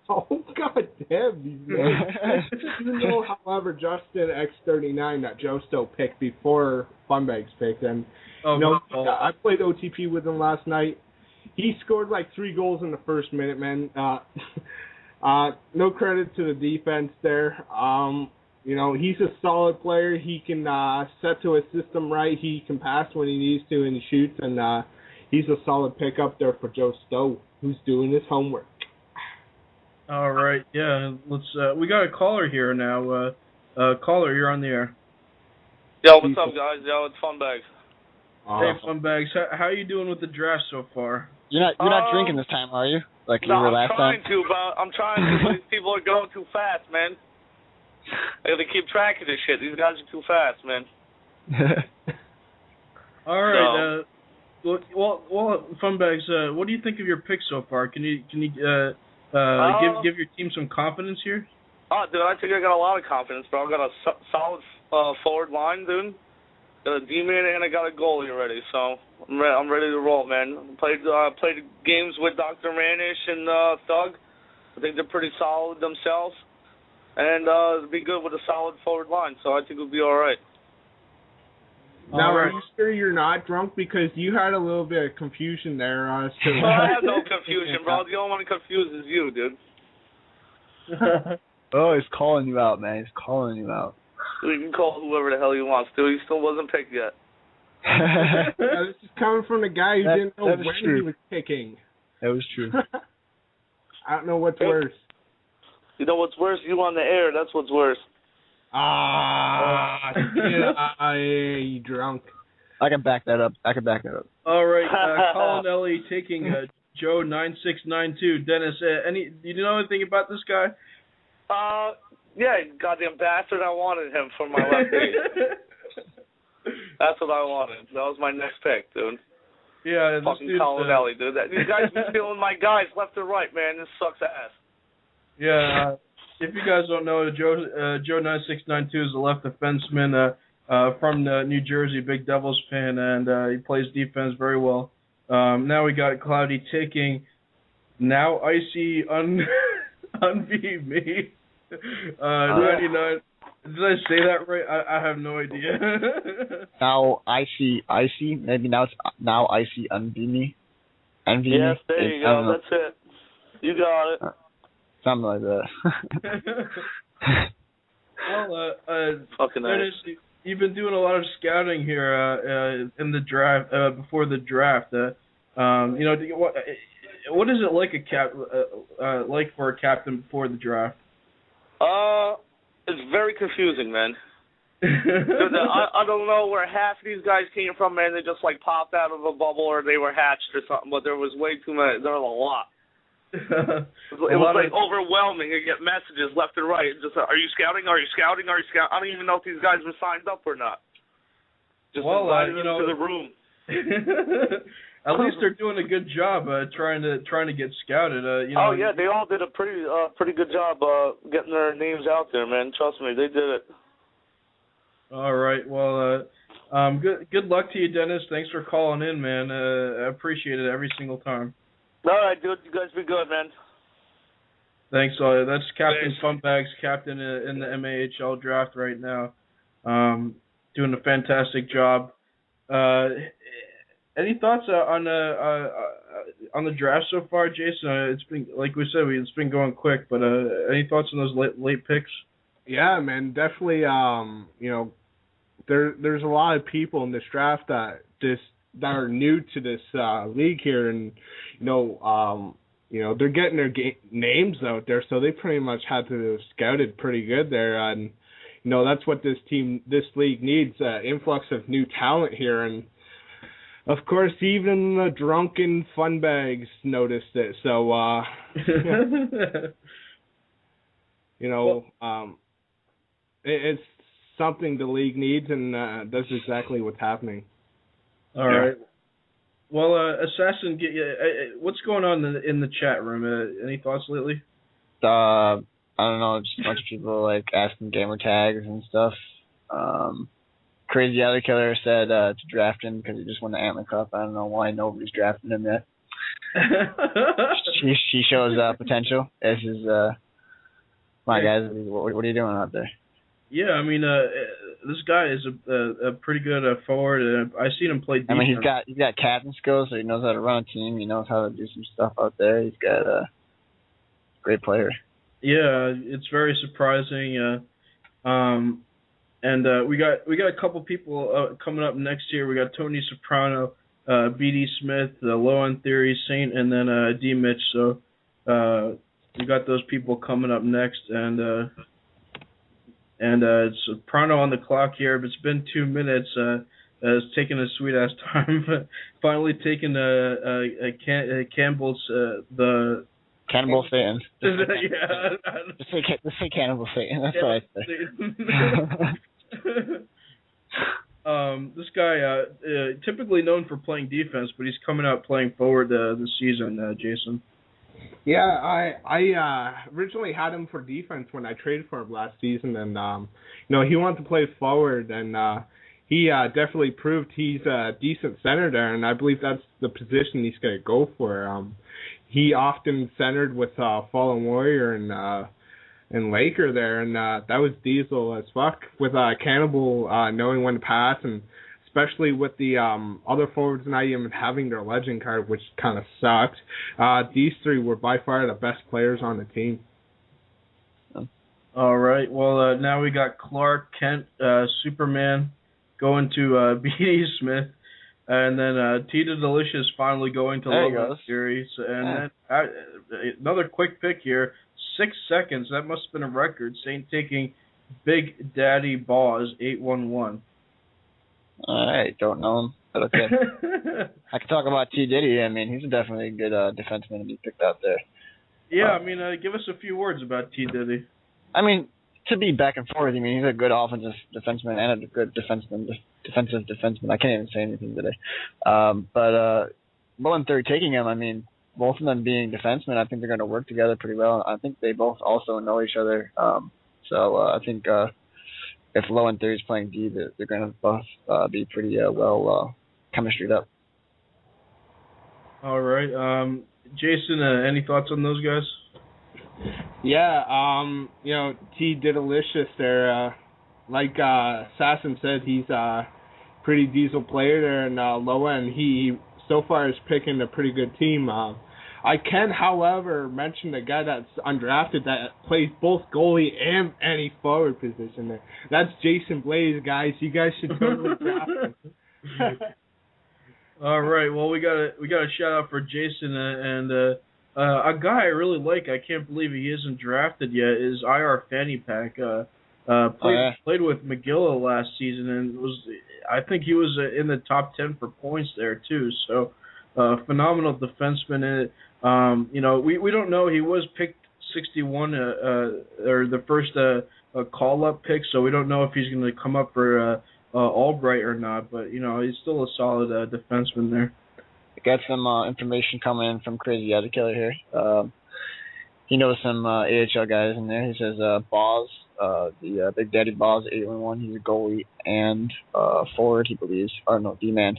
Oh, God damn these guys. You know, however, Justin X39 that Joe Stowe picked before Funbag's picked, and I played OTP with him last night. He scored like 3 goals in the first minute, man. No credit to the defense there. He's a solid player. He can set to his system right. He can pass when he needs to, and he shoots. And he's a solid pick up there for Joe Stowe, who's doing his homework. All right, yeah. Let's. We got a caller here now. Caller, you're on the air. Yo, what's up, guys? Yo, it's Funbags. Hey, Funbags. How you doing with the draft so far? You're not drinking this time, are you? Like you were last time? I'm trying to, but these people are going too fast, man. I gotta keep track of this shit. These guys are too fast, man. All right. Well, Funbags, what do you think of your pick so far? Can you give your team some confidence here? Oh, dude, I think I got a lot of confidence, bro. I got a solid forward line, dude. Got a D-man and I got a goalie already, so I'm ready to roll, man. Played games with Dr. Manish and Thug. I think they're pretty solid themselves, and it'll be good with a solid forward line. So I think it'll be all right. Now, are you sure you're not drunk? Because you had a little bit of confusion there. Well, I have no confusion, bro. The only one confused is you, dude. Oh, he's calling you out, man. He's calling you out. You can call whoever the hell he wants to. He still wasn't picked yet. This is coming from the guy who didn't know when he was picking. That was true. I don't know what's worse. You know what's worse? You on the air. That's what's worse. You drunk. I can back that up. All right, Colin Ellie taking Joe 9692. Dennis, do you know anything about this guy? Yeah, goddamn bastard. I wanted him for my left knee. That's what I wanted. That was my next pick, dude. Yeah, this fucking Colin Ellie, dude. You guys been stealing my guys left and right, man. This sucks ass. Yeah. If you guys don't know, Joe 9692 is a left defenseman from New Jersey, big Devils fan, and he plays defense very well. Now we got Cloudy taking now Icy Unbeat Me 99. Did I say that right? I have no idea. Now Icy. Maybe now Icy Unbeat Me. Yes, there you go. That's it. You got it. Something like that. Well, fucking Dennis, you've been doing a lot of scouting here in the draft, before the draft. What is it like like for a captain before the draft? It's very confusing, man. I don't know where half of these guys came from, man. They just like popped out of a bubble or they were hatched or something. But there was way too many. There was a lot. It was like overwhelming. You get messages left and right. Just, are you scouting? Are you scouting? Are you scouting? I don't even know if these guys were signed up or not. Just invited them to the room. At least they're doing a good job trying to get scouted. Oh yeah, they all did a pretty good job getting their names out there, man. Trust me, they did it. All right. Well, good luck to you, Dennis. Thanks for calling in, man. I appreciate it every single time. All right, dude. You guys be good, man. Thanks. That's Captain Funbags, captain in the MAHL draft right now. Doing a fantastic job. Any thoughts on the draft so far, Jason? It's been, like we said, it's been going quick. But any thoughts on those late picks? Yeah, man, definitely. There's a lot of people in this draft that are new to this league here, and they're getting their names out there, so they pretty much had to have scouted pretty good there, and that's what this league needs, influx of new talent here, and of course even the drunken funbags noticed it, so it's something the league needs, and that's exactly what's happening. All right. Well, Assassin, what's going on in the chat room? Any thoughts lately? I don't know, just a bunch of people like asking gamer tags and stuff. Crazy Alley Killer said to draft him because he just won the Antler Cup. I don't know why nobody's drafting him yet. she shows potential. This is my guys. What are you doing out there? Yeah, I mean, this guy is a pretty good forward. I've seen him play defense. I mean, he's got captain skills, so he knows how to run a team. He knows how to do some stuff out there. He's got a great player. Yeah, it's very surprising. And we got a couple people coming up next year. We got Tony Soprano, B.D. Smith, Low on Theory, Saint, and then D. Mitch. So we got those people coming up next, and it's Soprano on the clock here. But it's been 2 minutes. It's taken a sweet ass time. Finally taken Campbell's the. Cannibal Satan. Yeah. Just say Cannibal Satan. That's what I say. This guy, typically known for playing defense, but he's coming out playing forward this season, Jason. Yeah, I originally had him for defense when I traded for him last season, and he wanted to play forward, and he definitely proved he's a decent center there, and I believe that's the position he's going to go for. He often centered with Fallen Warrior and Laker there, and that was diesel as fuck with Cannibal knowing when to pass, and especially with the other forwards not even having their legend card, which kind of sucked. These three were by far the best players on the team. All right. Well, now we got Clark Kent, Superman, going to B.D. Smith, and then Tita Delicious finally going to Logan Series, and then another quick pick here. 6 seconds. That must have been a record. Saint taking Big Daddy Boz 811. I don't know him, but okay. I can talk about T. Diddy. I mean, he's definitely a good defenseman to be picked out there. Yeah, I mean, give us a few words about T. Diddy. I mean, to be back and forth, I mean, he's a good offensive defenseman and a good defensive defenseman. I can't even say anything today. But Low and Third taking him, I mean, both of them being defensemen, I think they're going to work together pretty well. I think they both also know each other. So I think if Low and Third is playing D, they're going to both be pretty well chemistryed up. All right. Jason, any thoughts on those guys? Yeah, T. Delicious there. Like Sasson said, he's a pretty diesel player there in Loa, and he so far is picking a pretty good team. I can, however, mention the guy that's undrafted that plays both goalie and any forward position there. That's Jason Blaze, guys. You guys should totally draft him. All right. Well, we got a shout out for Jason and a guy I really like. I can't believe he isn't drafted yet. Is IR Fanny Pack. Played with McGill last season and I think he was in the top 10 for points there too. So phenomenal defenseman. We don't know. He was picked 61 or the first call up pick, so we don't know if he's going to come up for Albright or not. But he's still a solid defenseman there. Got some information coming in from Crazy Yada Killer here. He knows some AHL guys in there. He says Boz, the Big Daddy Boz 811. He's a goalie and forward, he believes, or no, D-man,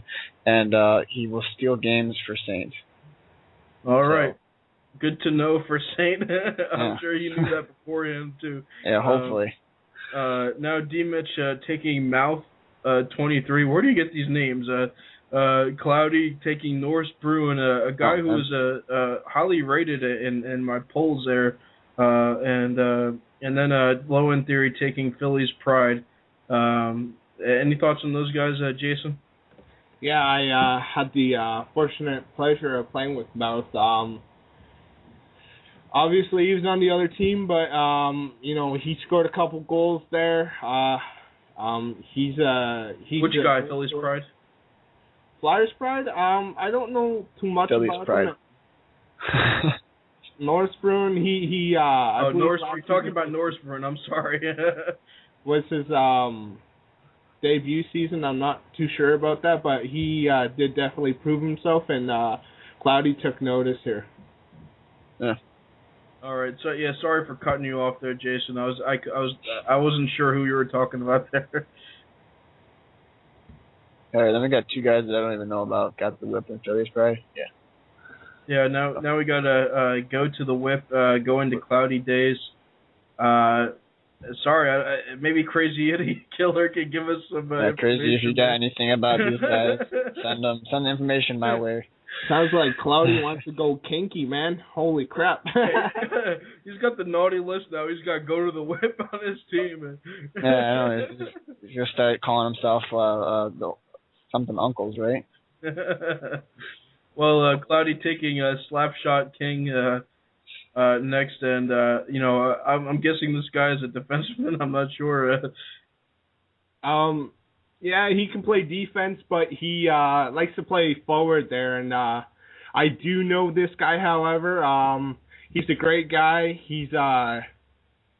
and he will steal games for Saint. All right, good to know for Saint. I'm sure he knew that beforehand too. Yeah, hopefully. Now D-Mitch taking Mouth 23. Where do you get these names? Cloudy taking Norse Bruin, a guy who was highly rated in my polls there, and then Low in Theory taking Philly's Pride. Any thoughts on those guys, Jason? Yeah, I had the fortunate pleasure of playing with Mouth. Obviously, he was on the other team, but he scored a couple goals there. He's which guy? Philly's Pride. Flyers Pride? I don't know too much Philly's about Pride. him. Norse Bruin, he Norse. You're talking about Norse Bruin. I'm sorry. Was his debut season. I'm not too sure about that, but he did definitely prove himself, and Cloudy took notice here. Yeah. All right. So yeah, sorry for cutting you off there, Jason. I wasn't sure who you were talking about there. All right, then we got two guys that I don't even know about. Got the Whip and Philly's Pride. Yeah. Yeah. Now we gotta go to the Whip. Go into Cloudy Days. Sorry, maybe Crazy Yeti Killer can give us some information. Crazy, if you got anything about these guys, send the information my way. Sounds like Cloudy wants to go kinky, man. Holy crap. He's got the naughty list now. He's got to go to the Whip on his team. Yeah, I know. He's going to start calling himself something uncles, right? Well, Cloudy taking Slapshot King next, and I'm guessing this guy is a defenseman. I'm not sure. Yeah, he can play defense, but he likes to play forward there. And I do know this guy, however. He's a great guy. He's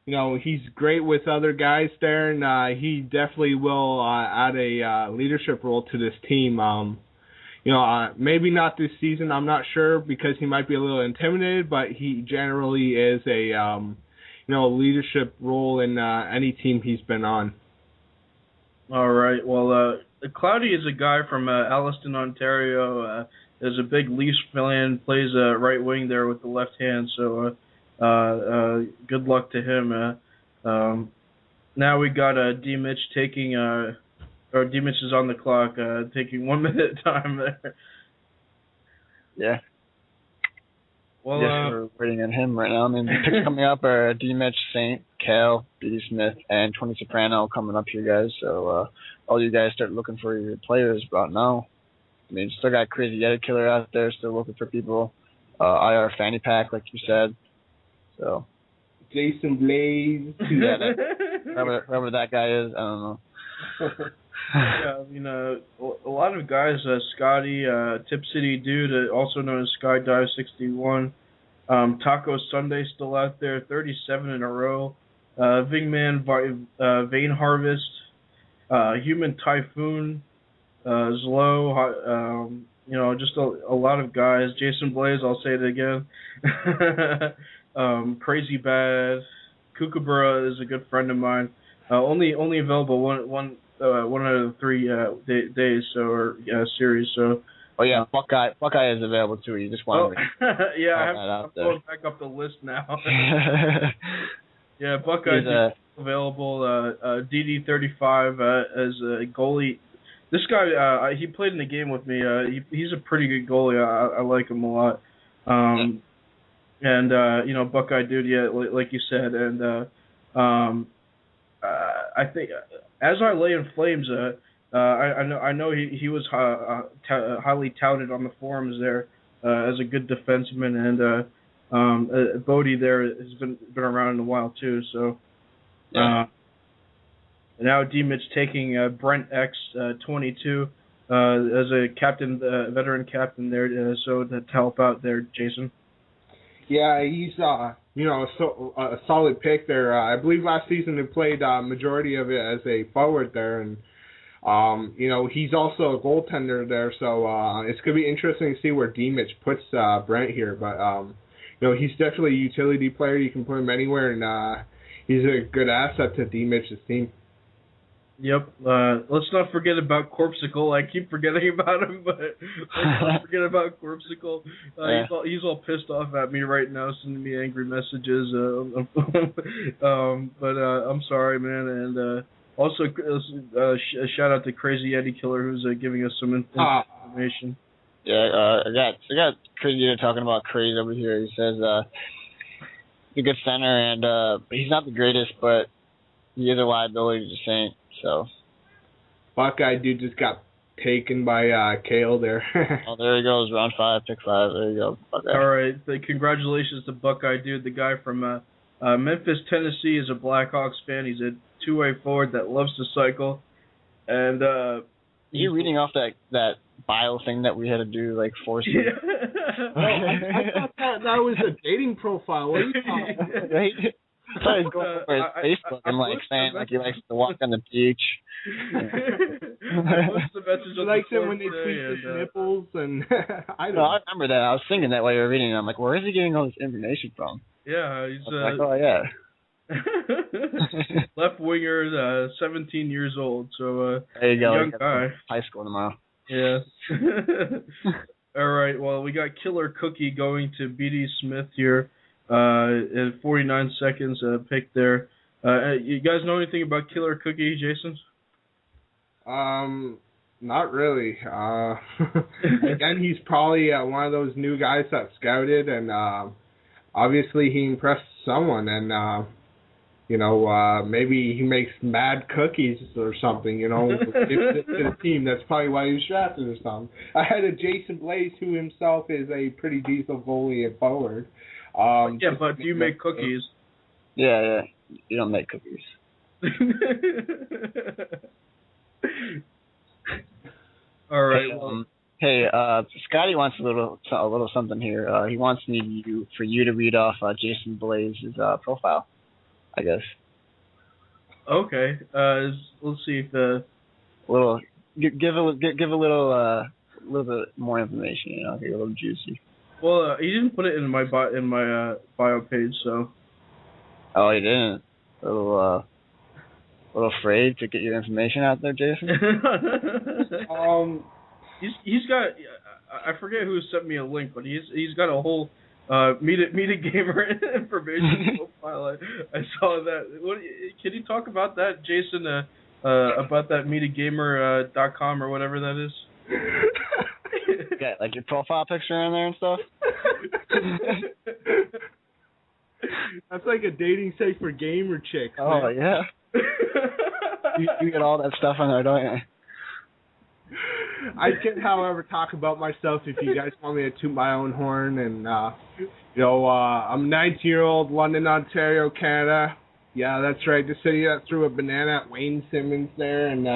he's great with other guys there, and he definitely will add a leadership role to this team. Maybe not this season, I'm not sure, because he might be a little intimidated, but he generally is a leadership role in any team he's been on. All right. Well, Cloudy is a guy from Alliston, Ontario. Is a big Leafs fan. Plays right wing there with the left hand. So, good luck to him. Now we got D Mitch taking. Or D Mitch is on the clock, taking 1 minute time there. Yeah. Well, yes, we're waiting on him right now. I mean, the picks coming up are D Mitch, Saint, Kale, B.D. Smith, and Tony Soprano coming up here, guys. So all you guys start looking for your players right now. I mean, still got Crazy Yeti Killer out there, still looking for people. IR Fanny Pack, like you said. So Jason Blaze. Yeah, whoever that guy is, I don't know. Yeah, I mean, a lot of guys, Scotty, Tip City Dude, also known as Skydive 61, Taco Sunday still out there, 37 in a row, Vingman, Vein Harvest, Human Typhoon, Zlo, just a lot of guys. Jason Blaze, I'll say it again. Crazy Bad, Kookaburra is a good friend of mine. Only available one out of the 3 days, or series. So. Oh yeah, Buckeye is available too. You just want to. Yeah, I'm going back up the list now. Yeah, Buckeye available. DD35 as a goalie. This guy, he played in the game with me. He's a pretty good goalie. I like him a lot. And Buckeye dude, yeah, like you said, and I think as I lay in flames, I know he was highly touted on the forums there as a good defenseman, and Bodie there has been around in a while too. So now D Mitch taking Brent X 22 as a captain, veteran captain there, so to help out there, Jason. Yeah, he's a solid pick there. I believe last season he played majority of it as a forward there, and he's also a goaltender there. So it's gonna be interesting to see where D Mitch puts Brent here. But he's definitely a utility player. You can put him anywhere, and he's a good asset to D Mitch's team. Yep. Let's not forget about Corpsicle. I keep forgetting about him, but let's not forget about Corpsicle. He's all pissed off at me right now, sending me angry messages. But I'm sorry, man. And also, a shout out to Crazy Yeti Killer, who's giving us some information. Yeah, I got Crazy Yeti talking about Crazy over here. He says he's a good center, and he's not the greatest, but he is a liability to Saint. So, Buckeye dude just got taken by Kale there. Oh, there he goes, round 5, pick 5. There you go, Buckeye. All right, congratulations to Buckeye dude. The guy from Memphis, Tennessee, is a Blackhawks fan. He's a two-way forward that loves to cycle. And are you reading off that bio thing that we had to do, like, force you? Yeah. I thought that was a dating profile. What are you talking about? Right? I thought he was going over his Facebook and saying he likes to walk on the beach. He likes it when they tweet his nipples and I don't know. I remember that. I was thinking that while you were reading it. I'm like, where is he getting all this information from? Yeah, he's like, oh yeah. Left winger, 17 years old. So there you go. Young guy. High school tomorrow. Yeah. All right. Well, we got Killer Cookie going to B.D. Smith here. In 49 seconds pick there. You guys know anything about Killer Cookie, Jason? Not really. Again, he's probably one of those new guys that scouted, and obviously he impressed someone, and maybe he makes mad cookies or something, to the team. That's probably why he was drafted or something. I had a Jason Blaze, who himself is a pretty decent goalie and forward. But do you make cookies? Yeah. You don't make cookies. All right. Hey, Scotty wants a little something here. He wants for you to read off Jason Blaze's profile, I guess. Okay. Let's see if give a little bit more information. Get a little juicy. Well, he didn't put it in my bio page, so. Oh, he didn't. little afraid to get your information out there, Jason? He's got. I forget who sent me a link, but he's got a whole meet a gamer information profile. I saw that. What can you talk about that, Jason? About that meetagamer.com or whatever that is. Got like your profile picture in there and stuff. That's like a dating site for gamer chicks. Oh man. yeah. you get all that stuff on there, don't you? I can, however, talk about myself if you guys want me to toot my own horn. And I'm 19-year-old, London, Ontario, Canada. Yeah, that's right. The city that threw a banana at Wayne Simmons there, and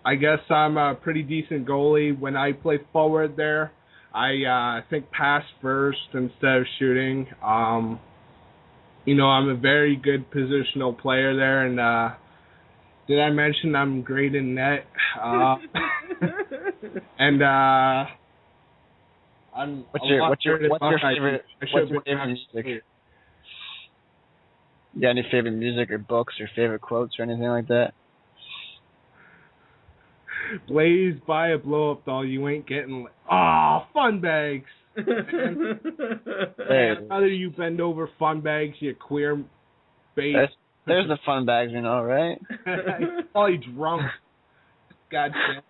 I guess I'm a pretty decent goalie. When I play forward there, I think pass first instead of shooting. I'm a very good positional player there, and did I mention I'm great in net? And what's your favorite music? You got any favorite music or books or favorite quotes or anything like that? Blaze, buy a blow up doll. You ain't getting. Fun bags. Hey, how do you bend over fun bags? You queer bait. There's the fun bags, right? Probably drunk. God damn.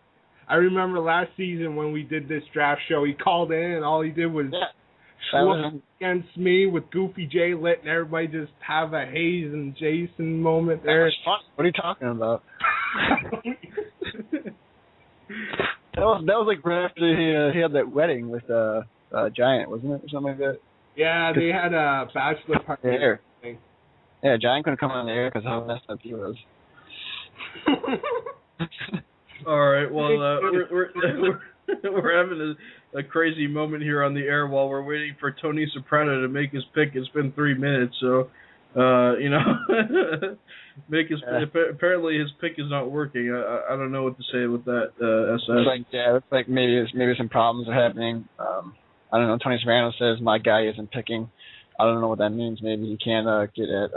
I remember last season when we did this draft show. He called in and all he did was look against me with Goofy J lit, and everybody just have a Hayes and Jason moment there. That was fun. What are you talking about? That was like right after he had that wedding with Giant, wasn't it, or something like that? Yeah, they had a bachelor party. Yeah, Giant couldn't come on the air because how messed up he was. All right, well, we're having a crazy moment here on the air while we're waiting for Tony Soprano to make his pick. It's been 3 minutes, so apparently his pick is not working. I don't know what to say with that. SS. It's like maybe some problems are happening. I don't know. Tony Soprano says my guy isn't picking. I don't know what that means. Maybe he can't get at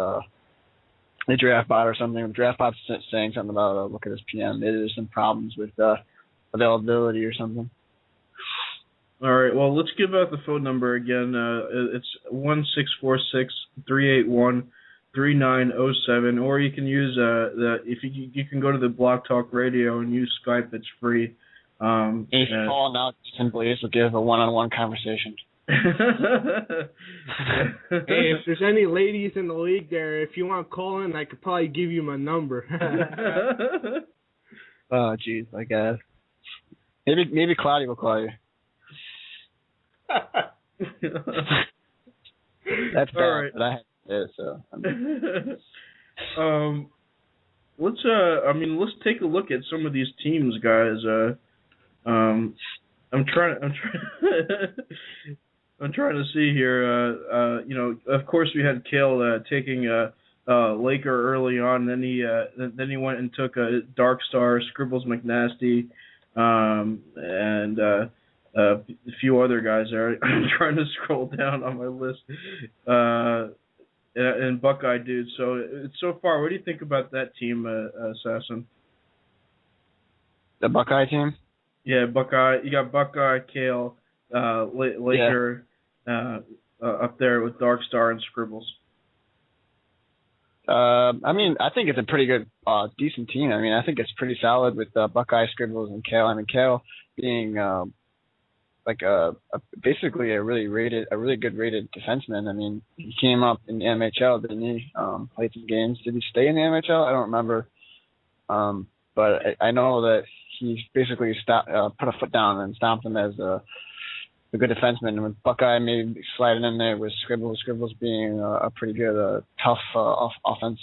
the draft bot or something. The draft bot's saying something about look at his PM. Maybe there's some problems with availability or something. All right. Well, let's give out the phone number again. It's 1-646-381-3907, or you can use you can go to the Blog Talk Radio and use Skype. It's free. If you call now, simply will give a one-on-one conversation. Hey, if there's any ladies in the league there, if you want to call in, I could probably give you my number. Oh, jeez, I guess. Maybe Claudia will call you. That's bad, all right. But I had to say it, so. Let's take a look at some of these teams, guys. I'm trying to see here. Of course, we had Kale taking Laker early on. Then he went and took Darkstar, Scribbles McNasty, and a few other guys there. I'm trying to scroll down on my list. And Buckeye dude. So far, what do you think about that team, Assassin? The Buckeye team? Yeah, Buckeye. You got Buckeye, Kale, Laker. Up there with Darkstar and Scribbles. I think it's a pretty good, decent team. I think it's pretty solid with Buckeye, Scribbles, and Kale. Kale being basically a really good rated defenseman. He came up in the MHL, didn't he? Played some games. Did he stay in the MHL? I don't remember. But I know that he basically put a foot down and stomped him as a good defenseman. And with Buckeye maybe sliding in there with Scribbles being a pretty good, tough offense.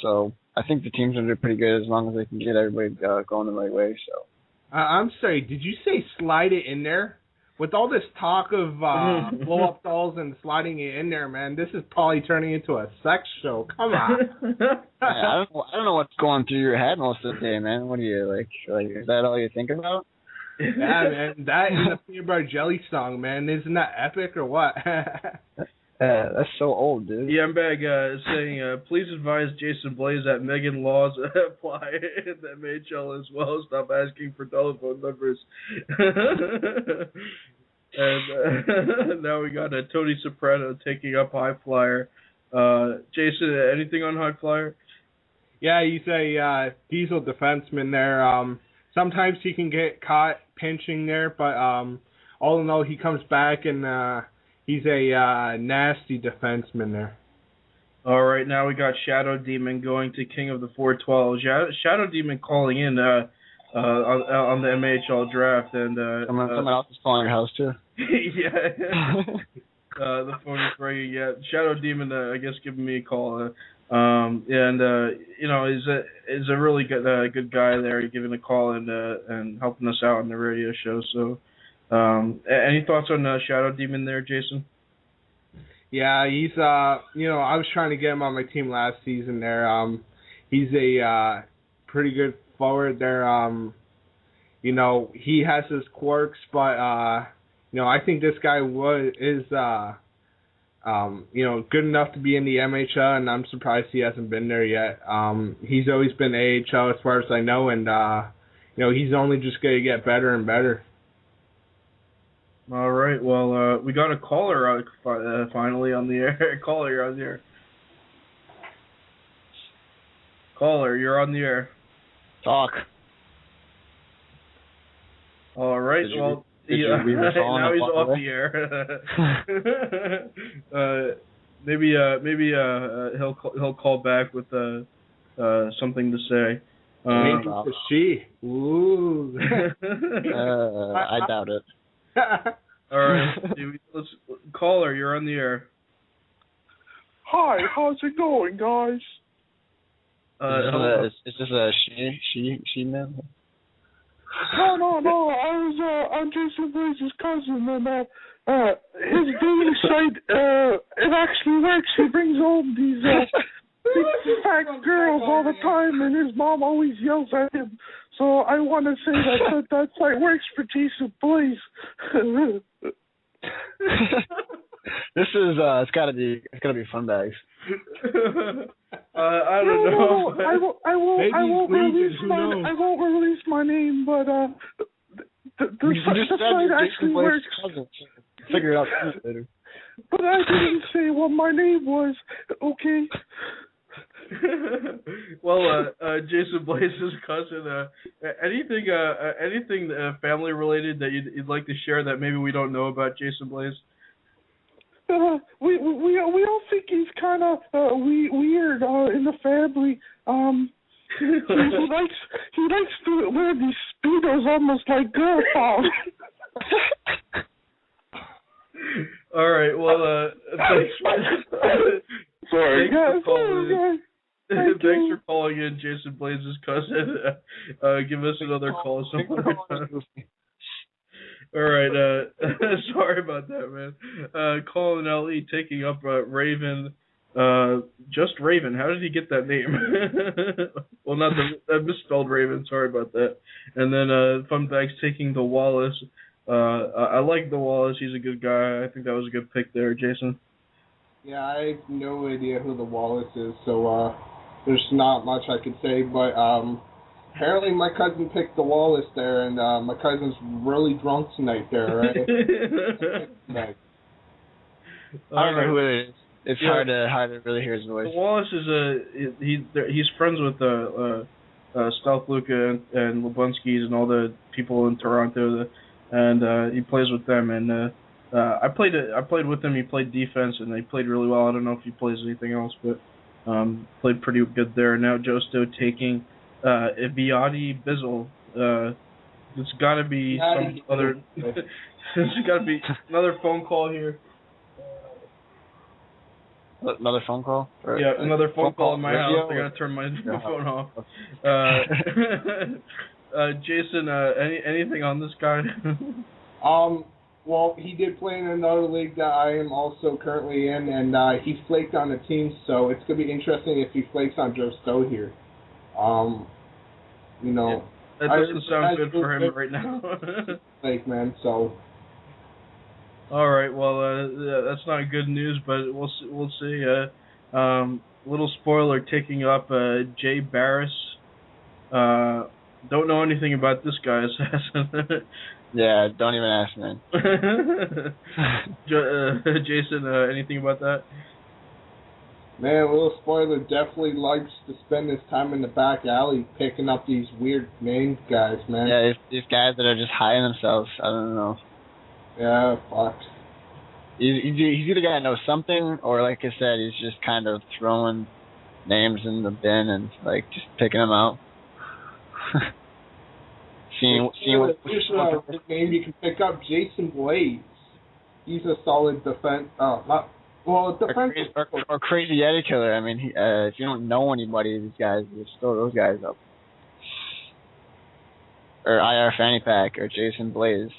So I think the team's going to do pretty good as long as they can get everybody going the right way. So. I'm sorry, did you say slide it in there? With all this talk of blow-up dolls and sliding it in there, man, this is probably turning into a sex show. Come on. I don't know what's going through your head most of the day, man. What are you, like is that all you think about? Yeah, man, that and the peanut butter jelly song, man. Isn't that epic or what? That's so old, dude. Yambag is saying, please advise Jason Blaze that Megan laws apply in the MHL as well. Stop asking for telephone numbers. And now we got Tony Soprano taking up High Flyer. Jason, anything on High Flyer? Yeah, he's a diesel defenseman there. Sometimes he can get caught pinching there, but all in all, he comes back and he's a nasty defenseman there. All right, now we got Shadow Demon going to King of the 412. Shadow Demon calling in on the MHL draft, and someone else is calling your house too. Yeah. The phone is ringing. Yeah, Shadow Demon, I guess, giving me a call. Is a really good guy there, giving a call and helping us out on the radio show. So, any thoughts on Shadow Demon there, Jason? Yeah, he's I was trying to get him on my team last season there. He's a pretty good forward there. He has his quirks, but I think this guy is good enough to be in the MHL, and I'm surprised he hasn't been there yet. He's always been AHL as far as I know, and he's only just going to get better and better. All right, well, we got a caller finally on the air. Caller, you're on the air. Caller, you're on the air. Talk. All right, now he's off the air. Maybe he'll call back with something to say. Maybe it's she. Ooh. I doubt it. All right, let's caller. You're on the air. Hi, how's it going, guys? Is this a she man? No. I'm Jason Blaze's cousin, and his dating site it actually works. He brings home these big fat girls all the time, and his mom always yells at him. So I want to say that site works for Jason Blaze. This is it's gotta be fun bags. I don't know. I won't release my name, but the site actually works. Figure it out later. But I didn't say what my name was. Okay. Well, Jason Blaze's cousin. Anything family related that you'd like to share that maybe we don't know about Jason Blaze? We all think he's kind of weird in the family. He likes to wear these speedos almost like girl power. All right. Well, thanks. Sorry. Thanks for calling in, Jason Blaze's cousin. Give us another call some other time. All right. Sorry about that, man. Colin LE taking up Raven. Just Raven. How did he get that name? Well, not the misspelled Raven. Sorry about that. And then Funbags taking the Wallace. I like the Wallace. He's a good guy. I think that was a good pick there, Jason. Yeah, I have no idea who the Wallace is, so there's not much I could say, but apparently my cousin picked the Wallace there, and my cousin's really drunk tonight there, right? I don't know who it is. It's hard to really hear his voice. The Wallace is he's friends with Stealth Luca and Lebunskis and all the people in Toronto, and he plays with them. And I played with him. He played defense, and he played really well. I don't know if he plays anything else, but played pretty good there. Now Josto taking Viati Bizzle. It's got to be some other. There's got to be another phone call here. Another phone call? Yeah, another phone call in my house. I gotta turn my phone off. Jason, anything on this guy? Well, he did play in another league that I am also currently in, and he flaked on the team, so it's gonna be interesting if he flakes on Joe Stowe here. Yeah, that doesn't sound good for him right now. Flake, man. So. All right. Well, that's not good news, but we'll see. Little spoiler: taking up Jay Barris. Don't know anything about this guy, Assassin. Yeah, don't even ask, man. Jason, anything about that? Man, a little spoiler, definitely likes to spend his time in the back alley picking up these weird named guys, man. Yeah, these guys that are just hiding themselves. I don't know. Yeah, fuck. He's either got to know something, or like I said, he's just kind of throwing names in the bin and like just picking them out. seeing what name you can pick up, Jason Blaze. He's a solid defense. Defensive or Crazy Eddie Killer. I mean, if you don't know anybody of these guys, you just throw those guys up. Or IR Fanny Pack, or Jason Blaze,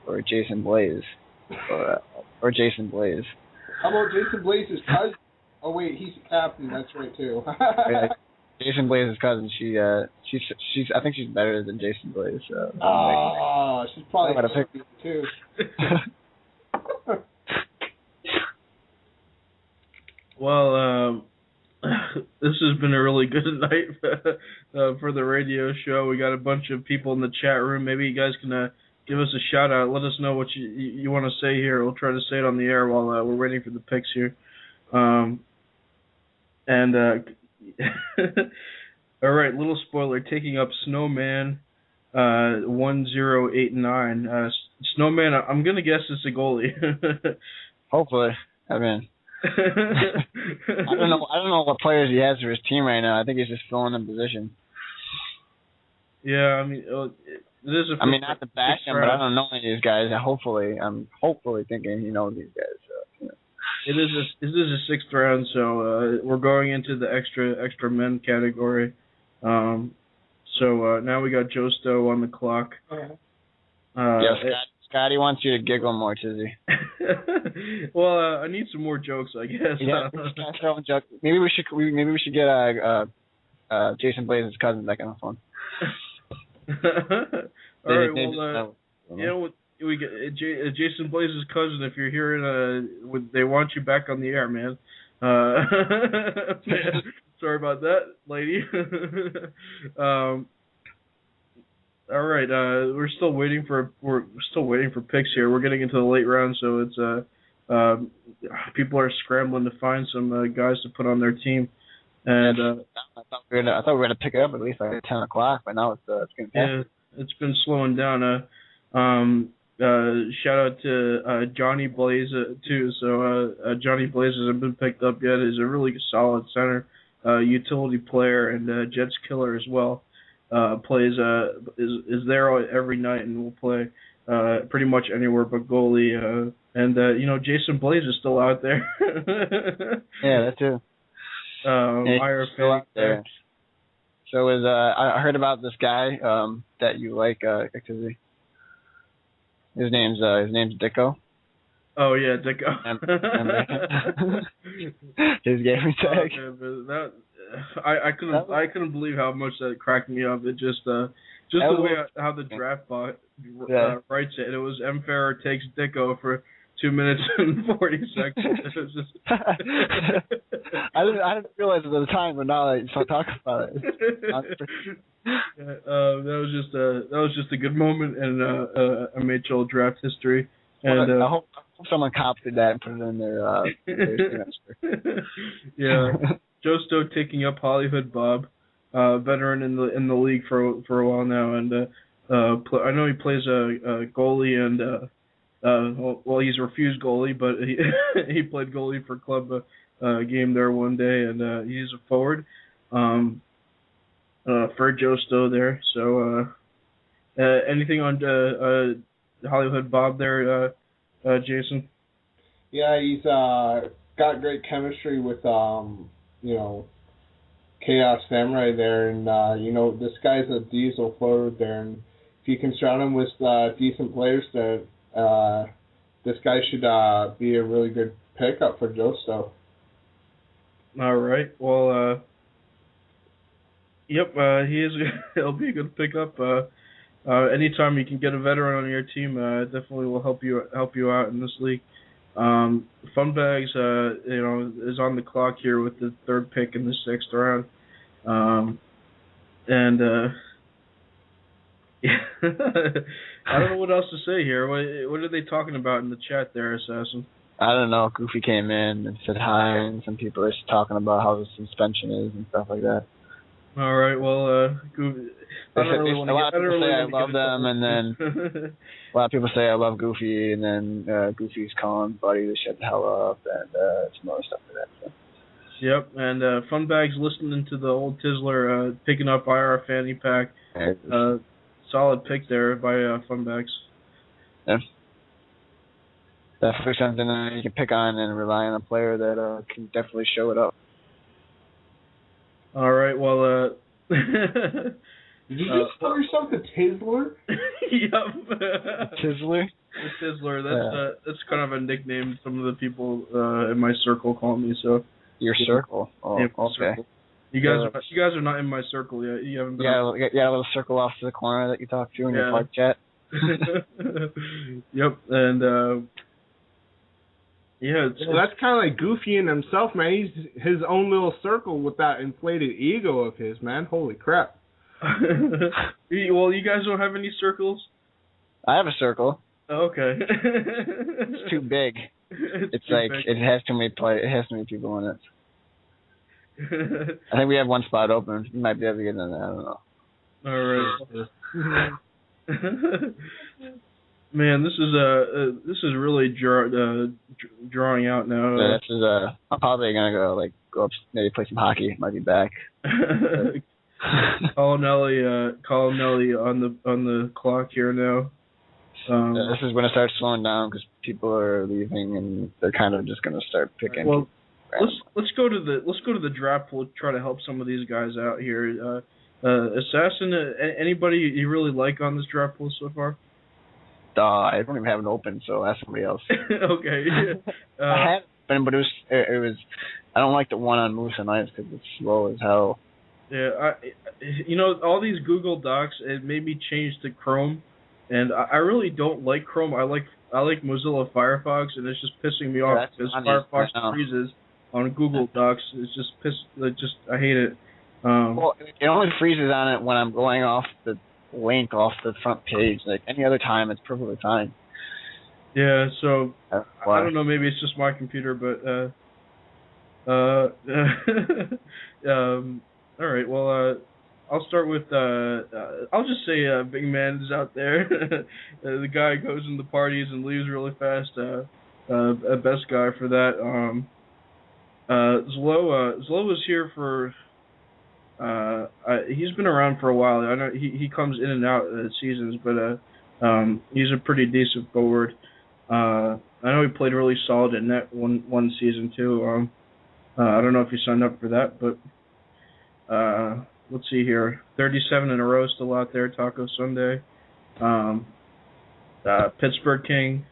or Jason Blaze, or Jason Blaze. How about Jason Blaze's cousin? Oh wait, he's the captain. That's right too. Jason Blaze's cousin. She's. I think she's better than Jason Blaze. So. She's probably better too. Well, this has been a really good night for the radio show. We got a bunch of people in the chat room. Maybe you guys can give us a shout out. Let us know what you want to say here. We'll try to say it on the air while we're waiting for the picks here. All right, little spoiler. Taking up Snowman 1089. Snowman, I'm gonna guess it's a goalie. Hopefully, I mean. I don't know what players he has for his team right now. I think he's just filling in position. Yeah, I mean, it is a. I mean, not to bash him, but I don't know any of these guys. I'm hopefully thinking he knows these guys. So, you know. It is a sixth round, so we're going into the extra men category. So now we got Joe Stowe on the clock. Scotty wants you to giggle more, Tizzy. Well, I need some more jokes, I guess. Yeah, maybe we should get Jason Blaze's cousin back on the phone. All right. Well, we get Jason Blaze's cousin. If you're hearing, they want you back on the air, man. Sorry about that, lady. All right, we're still waiting for picks here. We're getting into the late round, so it's people are scrambling to find some guys to put on their team. And I thought we were gonna pick it up at least like at 10 o'clock, but now it's getting past. Yeah, it's been slowing down. Shout out to Johnny Blaze too. So Johnny Blaze hasn't been picked up yet. He's a really solid center, utility player, and Jets killer as well. Plays is there every night and will play pretty much anywhere but goalie. And Jason Blaze is still out there. Yeah, that too. Still out there. So I heard about this guy that you like, Activity. His name's Dicko. Oh yeah, Dicko. His gaming tag. I couldn't believe how much that cracked me up. It just the way how the draft bot writes it. It was M. Farrer takes Dicko for 2 minutes and 40 seconds. It was just I didn't realize it at the time, but now that you start talking about it. That was just a good moment in MHL draft history. And I hope someone copied that and put it in their semester. Yeah. Joe Stowe taking up Hollywood Bob, veteran in the league for a while now, and I know he plays a goalie and he's a refused goalie, but he played goalie for club game there one day, and he's a forward for Joe Stowe there. So anything on Hollywood Bob there, Jason? Yeah, he's got great chemistry with Chaos Samurai there, and this guy's a diesel forward there, and if you can surround him with decent players, there, this guy should be a really good pickup for Joe Stowe. All right. Well, yep. He'll be a good pickup. anytime you can get a veteran on your team, definitely will help you out in this league. Funbags, is on the clock here with the third pick in the 6th round. Yeah. I don't know what else to say here. What are they talking about in the chat there, Assassin? I don't know. Goofy came in and said hi, and some people are just talking about how the suspension is and stuff like that. All right. Well, Goofy. A lot of people say I love them, and then a lot of people say I love Goofy, and then Goofy's calling Buddy to shut the hell up, and some other stuff like that. So. Yep, and Funbags listening to the old Tizzler, picking up IR Fanny Pack. Solid pick there by Funbags. Yeah. Definitely something you can pick on and rely on a player that can definitely show it up. All right, well, did you just call yourself the Tizzler? Yep. Tizzler? The Tizzler. That's kind of a nickname some of the people in my circle call me. So. Your circle? Oh, yeah, okay. Circle. You guys are not in my circle yet. You haven't been. Yeah, a little circle off to the corner that you talk to in your park chat. Yep, and so that's kind of like Goofy in himself, man. He's his own little circle with that inflated ego of his, man. Holy crap. Well, you guys don't have any circles? I have a circle. Okay. It's too big. It's like big. It has too many people in it. I think we have one spot open. You might be able to get in there. I don't know. All right. Man, this is really drawing out now. Yeah, this is I'm probably gonna go up, maybe play some hockey. Might be back. Call Nelly on the clock here now. This is when it starts slowing down because people are leaving and they're kind of just gonna start picking. Well, let's go to the draft pool. Try to help some of these guys out here. Assassin, anybody you really like on this draft pool so far? I don't even have it open, so ask somebody else. Okay. I had it, but it was. I don't like the one on Moose and Ice because it's slow as hell. Yeah, all these Google Docs, it made me change to Chrome, and I really don't like Chrome. I like Mozilla Firefox, and it's just pissing me off because Firefox freezes on Google Docs. It's just I hate it. Well, it only freezes on it when I'm going off the link off the front page. Like any other time, it's perfectly fine. Yeah, so I don't know. Maybe it's just my computer, but all right. Well, I'll start with I'll just say Big Man is out there. The guy goes into parties and leaves really fast. Best guy for that. Zlo was here for. He's been around for a while. I know he comes in and out of seasons, but he's a pretty decent forward. I know he played really solid at net one season too. I don't know if he signed up for that, but let's see here. 37 in a row still out there. Taco Sunday. Pittsburgh King.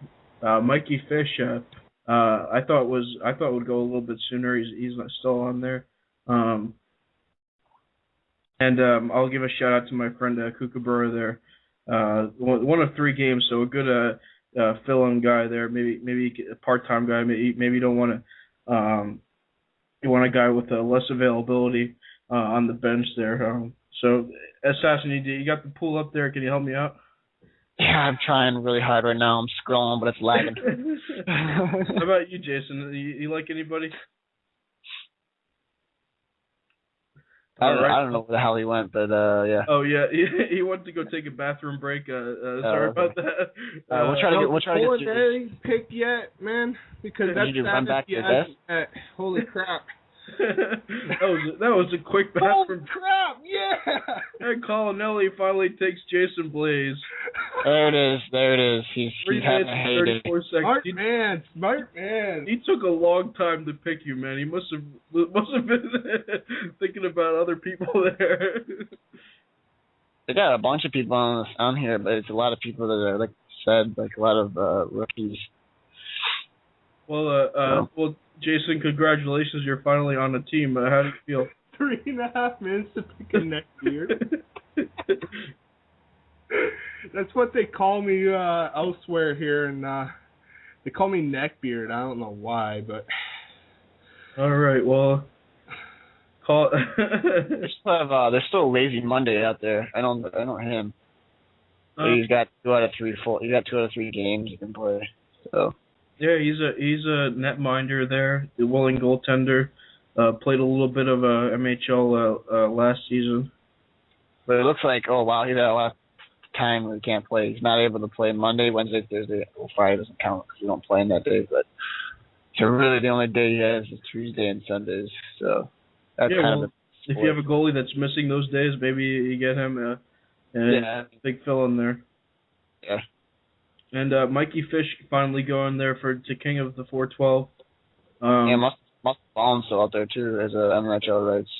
Mikey Fish. I thought would go a little bit sooner. He's not still on there. And I'll give a shout out to my friend Kookaburra there. One of 3 games, so a good fill-in guy there. Maybe a part-time guy. Maybe you don't want to. You want a guy with less availability on the bench there. So, Assassin, you got the pool up there. Can you help me out? Yeah, I'm trying really hard right now. I'm scrolling, but it's lagging. How about you, Jason? You like anybody? I don't know where the hell he went, but yeah. Oh yeah, he went to go take a bathroom break. Sorry about that. We'll try to get through this. Picked yet, man? Because that's run back to the desk? Holy crap. that was a quick bathroom. Holy crap! Yeah. And Colonelli finally takes Jason Blaze. There it is. He's having a heyday. Smart man. He took a long time to pick you, man. He must have been thinking about other people there. They got a bunch of people on here, but it's a lot of people that are, like said, like a lot of rookies. Well, Jason, congratulations! You're finally on the team. How do you feel? 3.5 minutes to pick him next year. That's what they call me elsewhere here, and they call me Neckbeard. I don't know why, but. All right. Well. There's still Lazy Monday out there. I don't him. He's got 2 out of 3 He got 2 out of 3 games he can play. So. Yeah, he's a netminder there, the willing goaltender. Played a little bit of MHL last season. But it looks like, oh wow, he's had a lot of time where he can't play. He's not able to play Monday, Wednesday, Thursday. Well, Friday doesn't count because we don't play on that day. But so really, the only day he has is Tuesday and Sundays. So that's if you have a goalie that's missing those days, maybe you get him a big fill in there. Yeah. And Mikey Fish finally going there to King of the 412. Must Ball's still out there too as a MHL rights.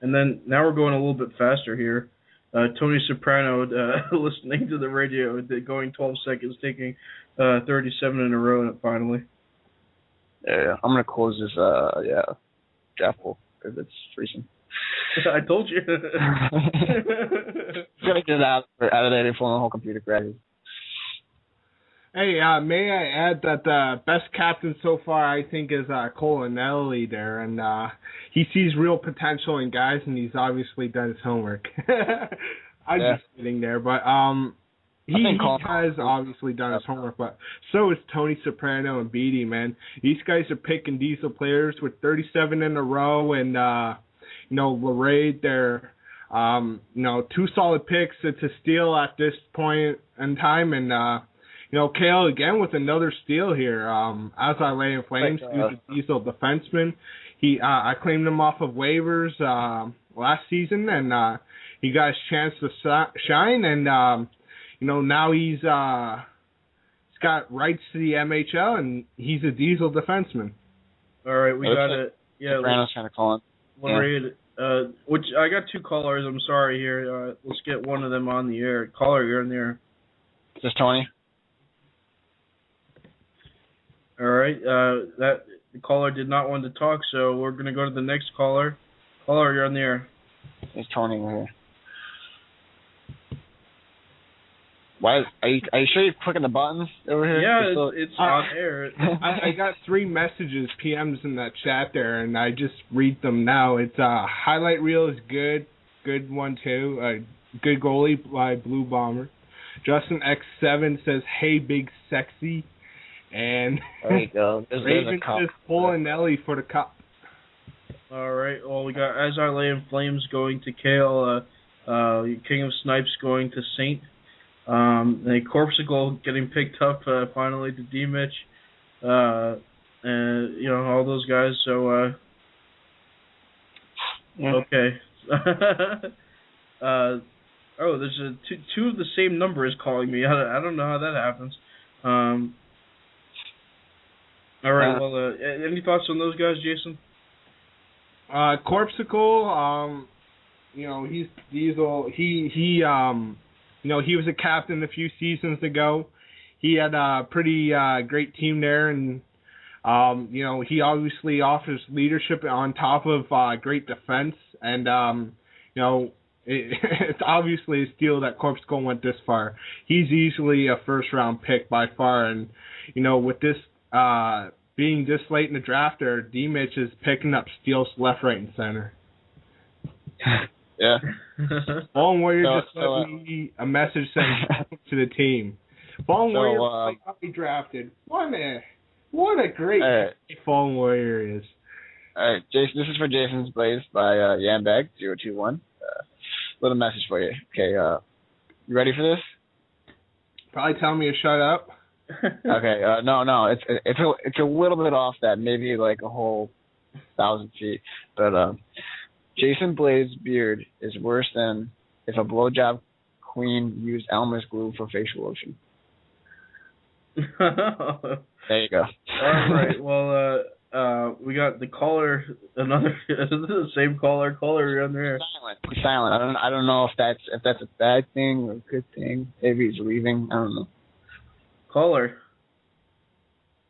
And then now we're going a little bit faster here. Tony Soprano listening to the radio, going 12 seconds, taking 37 in a row finally. Yeah, I'm gonna close this draft pool because it's freezing. I told you. Gotta get it out of there before the whole computer crashes. Hey, may I add that the best captain so far, I think, is Colinelli there, and he sees real potential in guys, and he's obviously done his homework. I'm just kidding there, but he has obviously done his homework, but so is Tony Soprano and Beatty, man. These guys are picking diesel players with 37 in a row, and Lorade, they're 2 solid picks. It's a steal at this point in time, and Kale again with another steal here. As I lay in flames, who's a diesel defenseman. I claimed him off of waivers last season, and he got his chance to shine. And now he's got rights to the MHL, and he's a diesel defenseman. All right, we got it. Yeah, Soprano's trying to call him. Lorraine, which I got 2 callers. I'm sorry here. Let's get one of them on the air. Caller, you're in the air. Is this Tony? All right. The caller did not want to talk, so we're going to go to the next caller. Caller, you're on the air. It's Tony here. Why? Are you sure you're clicking the buttons over here? Yeah, it's on air. I got 3 messages, PMs in that chat there, and I just read them now. It's highlight reel is good one too. Good goalie by Blue Bomber. Justin X7 says, "Hey, big sexy," and there you go. Raven says, "Pulling Nelly for the cup." All right. Well, we got As I Lay in Flames going to Kale. King of Snipes going to Saint. The Corpsicle getting picked up finally to D-Mitch, and all those guys. So okay. There's two of the same numbers calling me. I don't know how that happens. All right. Well, any thoughts on those guys, Jason? Corpsicle, he's diesel. He was a captain a few seasons ago. He had a pretty great team there, and he obviously offers leadership on top of great defense. And it's obviously a steal that Corpsicle went this far. He's easily a first-round pick by far, and with this being this late in the draft, D-Mitch is picking up steals left, right, and center. Yeah. Fallen Warrior just sent me a message saying to the team. Fallen Warrior got me drafted. What a great Fallen Warrior is. All right, Jason. This is for Jason's Blaze by Yambag021. Little message for you. Okay, you ready for this? Probably tell me to shut up. Okay, no, it's a little bit off that, maybe like a whole 1,000 feet, but Jason Blade's beard is worse than if a blowjob queen used Elmer's glue for facial lotion. There you go. All right. Well, we got the caller. The same caller. Caller, you're on there. Silent. I don't know if that's a bad thing or a good thing. Maybe he's leaving. I don't know. Caller.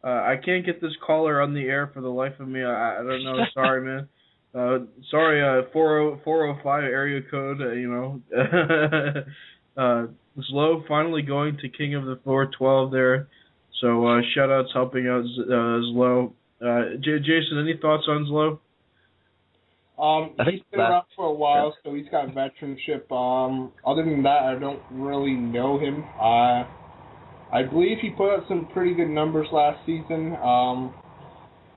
I can't get this caller on the air for the life of me. I don't know. Sorry, man. Sorry, 405 area code. Zlo finally going to King of the 412 there. So shout outs helping out Zlo. Jason, any thoughts on Zlo? He's been around for a while, so he's got veteranship. Other than that, I don't really know him. I believe he put up some pretty good numbers last season.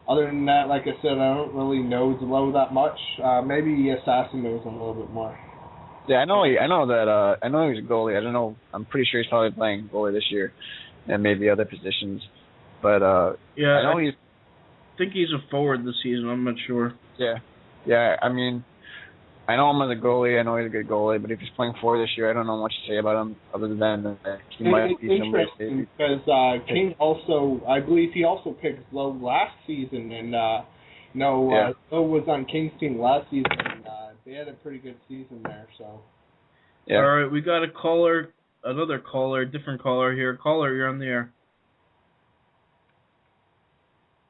Other than that, like I said, I don't really know Zlo that much. Maybe Assassin knows him a little bit more. Yeah, I know he's a goalie. I don't know. I'm pretty sure he's probably playing goalie this year, and maybe other positions. But yeah, I know I think he's a forward this season. I'm not sure. Yeah. I mean, I know him as a goalie. I know he's a good goalie. But if he's playing forward this year, I don't know much to say about him other than he might be somebody. Interesting because King also, I believe he also picked Zlo last season, and Zlo was on King's team last season, and they had a pretty good season there. So. Yeah. All right, we got another caller, different caller here. Caller, you're on the air.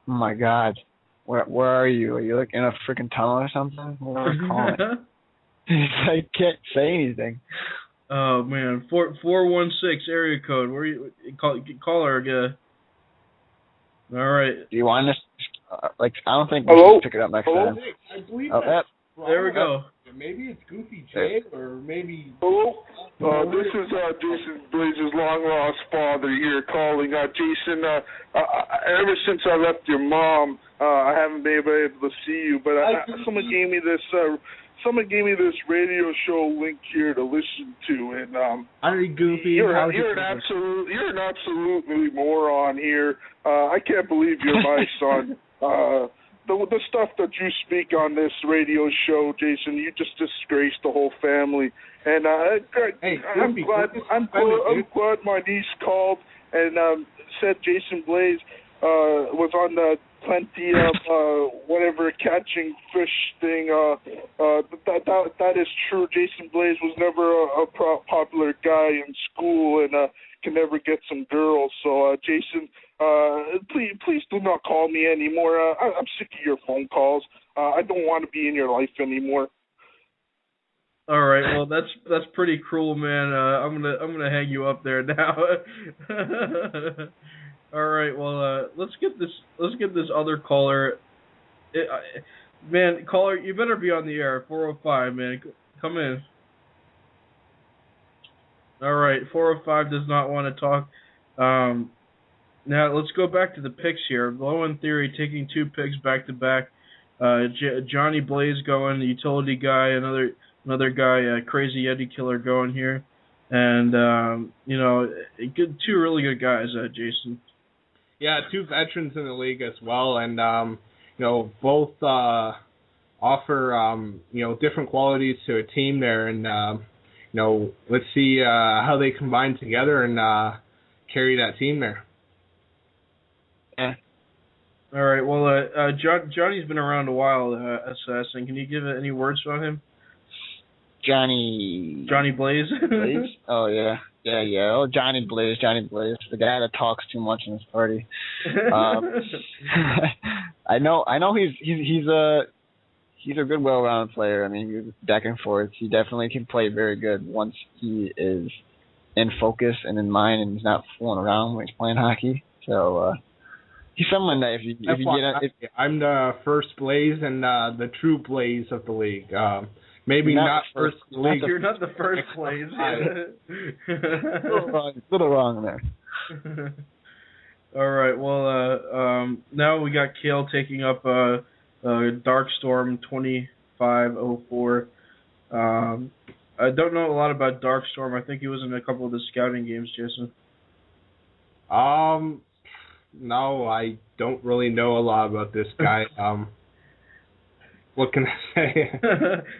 Oh my God. Where are you? Are you like in a freaking tunnel or something? What are you calling? I can't say anything. Oh man, 416 area code. Where you caller? All right. Do you want us? I don't think we should pick it up next time. I believe there we go. Maybe it's Goofy J, or maybe. Hello. This is Jason Blaze's long lost father here calling. Jason, ever since I left your mom, I haven't been able to see you. But someone gave me this radio show link here to listen to, and Hi, Goofy. You're an absolutely moron here. I can't believe you're my son. The stuff that you speak on this radio show, Jason, you just disgraced the whole family. And I'm glad my niece called and said Jason Blaze was on the plenty of whatever catching fish thing. That is true. Jason Blaze was never a popular guy in school and can never get some girls. So Jason, please do not call me anymore. I'm sick of your phone calls. I don't want to be in your life anymore. All right, well that's pretty cruel, man. I'm gonna hang you up there now. All right, well let's get this other caller. Man, caller, you better be on the air. 405, man, come in. All right, 405 does not want to talk. Now let's go back to the picks here. Low in theory taking 2 picks back to back. Johnny Blaze going, the utility guy, another guy, Crazy Yeti Killer going here, and 2 really good guys, Jason. Yeah, 2 veterans in the league as well, and both offer different qualities to a team there, and let's see how they combine together and carry that team there. Yeah. All right. Well, Johnny's been around a while, Assassin. Can you give any words on him? Johnny Blaze. Blaze? Oh yeah. Oh, Johnny Blaze, the guy that talks too much in his party. I know he's a good, well-rounded player. I mean, he's back and forth. He definitely can play very good once he is in focus and in mind, and he's not fooling around when he's playing hockey. So he's someone that I'm the first Blaze and the true Blaze of the league. Maybe not first league. You're not the first Blaze. little wrong there. All right. Well, now we got Kale taking up Darkstorm 2504. I don't know a lot about Darkstorm. I think he was in a couple of the scouting games, Jason. No, I don't really know a lot about this guy. What can I say?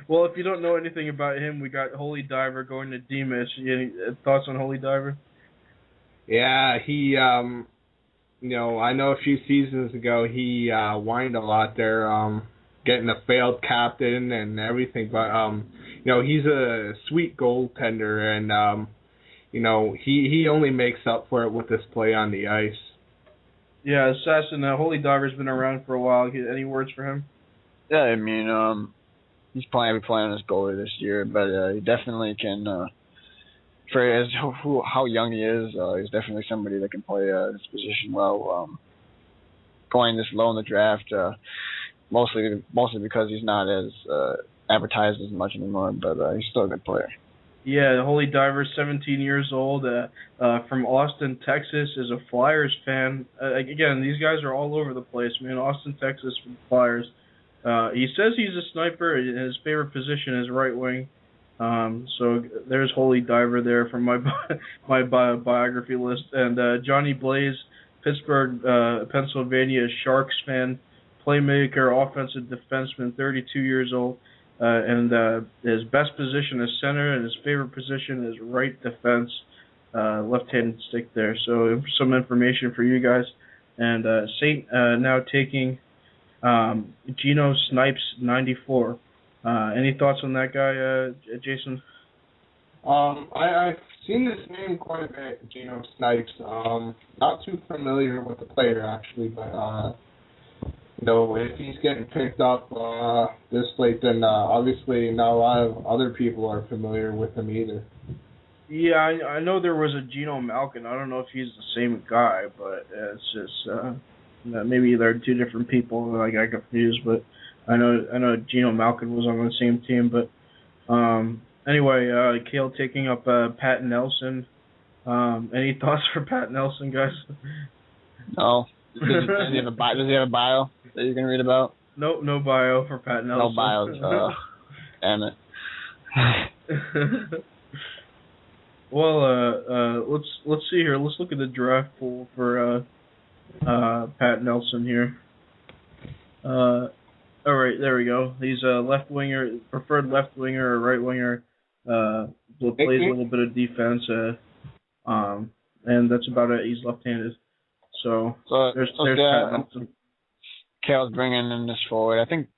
Well, if you don't know anything about him, we got Holy Diver going to Demas. Any thoughts on Holy Diver? Yeah, he, I know a few seasons ago he whined a lot there, getting a failed captain and everything, but, he's a sweet goaltender, and, he only makes up for it with his play on the ice. Yeah, Assassin, Holy Diver's been around for a while. Any words for him? Yeah, I mean, he's probably playing as goalie this year, but he definitely can. For how young he is, he's definitely somebody that can play his position well. Going this low in the draft, mostly because he's not as advertised as much anymore, but he's still a good player. Yeah, the Holy Diver, 17 years old, from Austin, Texas, is a Flyers fan. Again, these guys are all over the place, man. Austin, Texas, for the Flyers. He says he's a sniper, and his favorite position is right wing. So there's Holy Diver there from my biography list. And Johnny Blaze, Pittsburgh, Pennsylvania, Sharks fan, playmaker, offensive defenseman, 32 years old. And his best position is center, and his favorite position is right defense, left-handed stick there. So some information for you guys. And Saint now taking Geno Snipes, 94. Any thoughts on that guy, Jason? I've seen this name quite a bit, Geno Snipes. Not too familiar with the player, actually, but if he's getting picked up this late, then obviously not a lot of other people are familiar with him either. Yeah, I know there was a Geno Malkin. I don't know if he's the same guy, but it's just maybe they're two different people. I got confused, but I know Geno Malkin was on the same team. But anyway, Kale taking up Pat Nelson. Any thoughts for Pat Nelson, guys? No. Does he have a bio that you can read about? Nope, no bio for Pat Nelson. No bio. Damn it. Well, let's see here. Let's look at the draft pool for Pat Nelson here. All right, there we go. He's a left winger, preferred left winger or right winger. Plays a little bit of defense. And that's about it. He's left-handed. So there's Pat Nelson. Kale's bringing in this forward. I think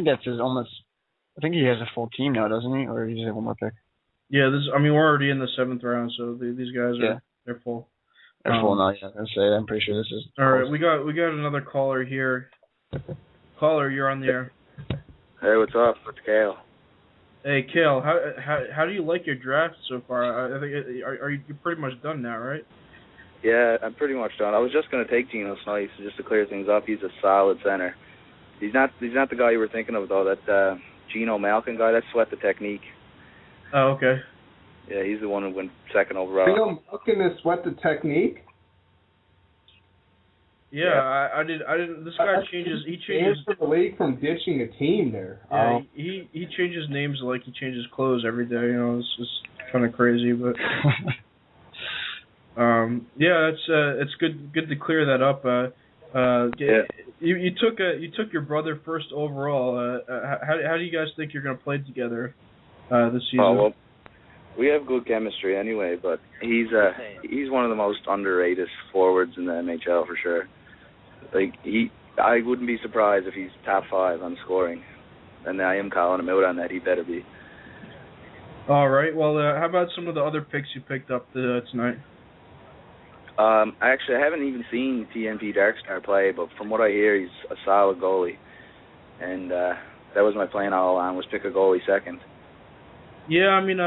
that's his almost. I think he has a full team now, doesn't he? Or does he have one more pick? Yeah, we're already in the 7th round, so these guys they're full. They're full now. Yeah, I'm pretty sure this is. All right, we got another caller here. Caller, you're on the air. Hey, what's up? It's Kale. Hey, Kale, how do you like your draft so far? I think you're pretty much done now, right? Yeah, I'm pretty much done. I was just going to take Geno Snipes just to clear things up. He's a solid center. He's not the guy you were thinking of, though. That Geno Malkin guy, that's Sweat the Technique. Oh, okay. Yeah, he's the one who went second overall. Geno Malkin is Sweat the Technique? Yeah, I didn't. This guy changes. He changes for the league from ditching a team there. Yeah, he changes names like he changes clothes every day. You know, it's just kind of crazy, but. Yeah, it's good to clear that up. You took your brother first overall. How do you guys think you're going to play together this season? Oh, well, we have good chemistry anyway, but he's one of the most underrated forwards in the NHL for sure. I wouldn't be surprised if he's top 5 on scoring, and I am calling him out on that. He better be. All right. Well, how about some of the other picks you picked up tonight? I haven't even seen TNP Darkstar play, but from what I hear, he's a solid goalie. And that was my plan all along, was pick a goalie second. Yeah, I mean,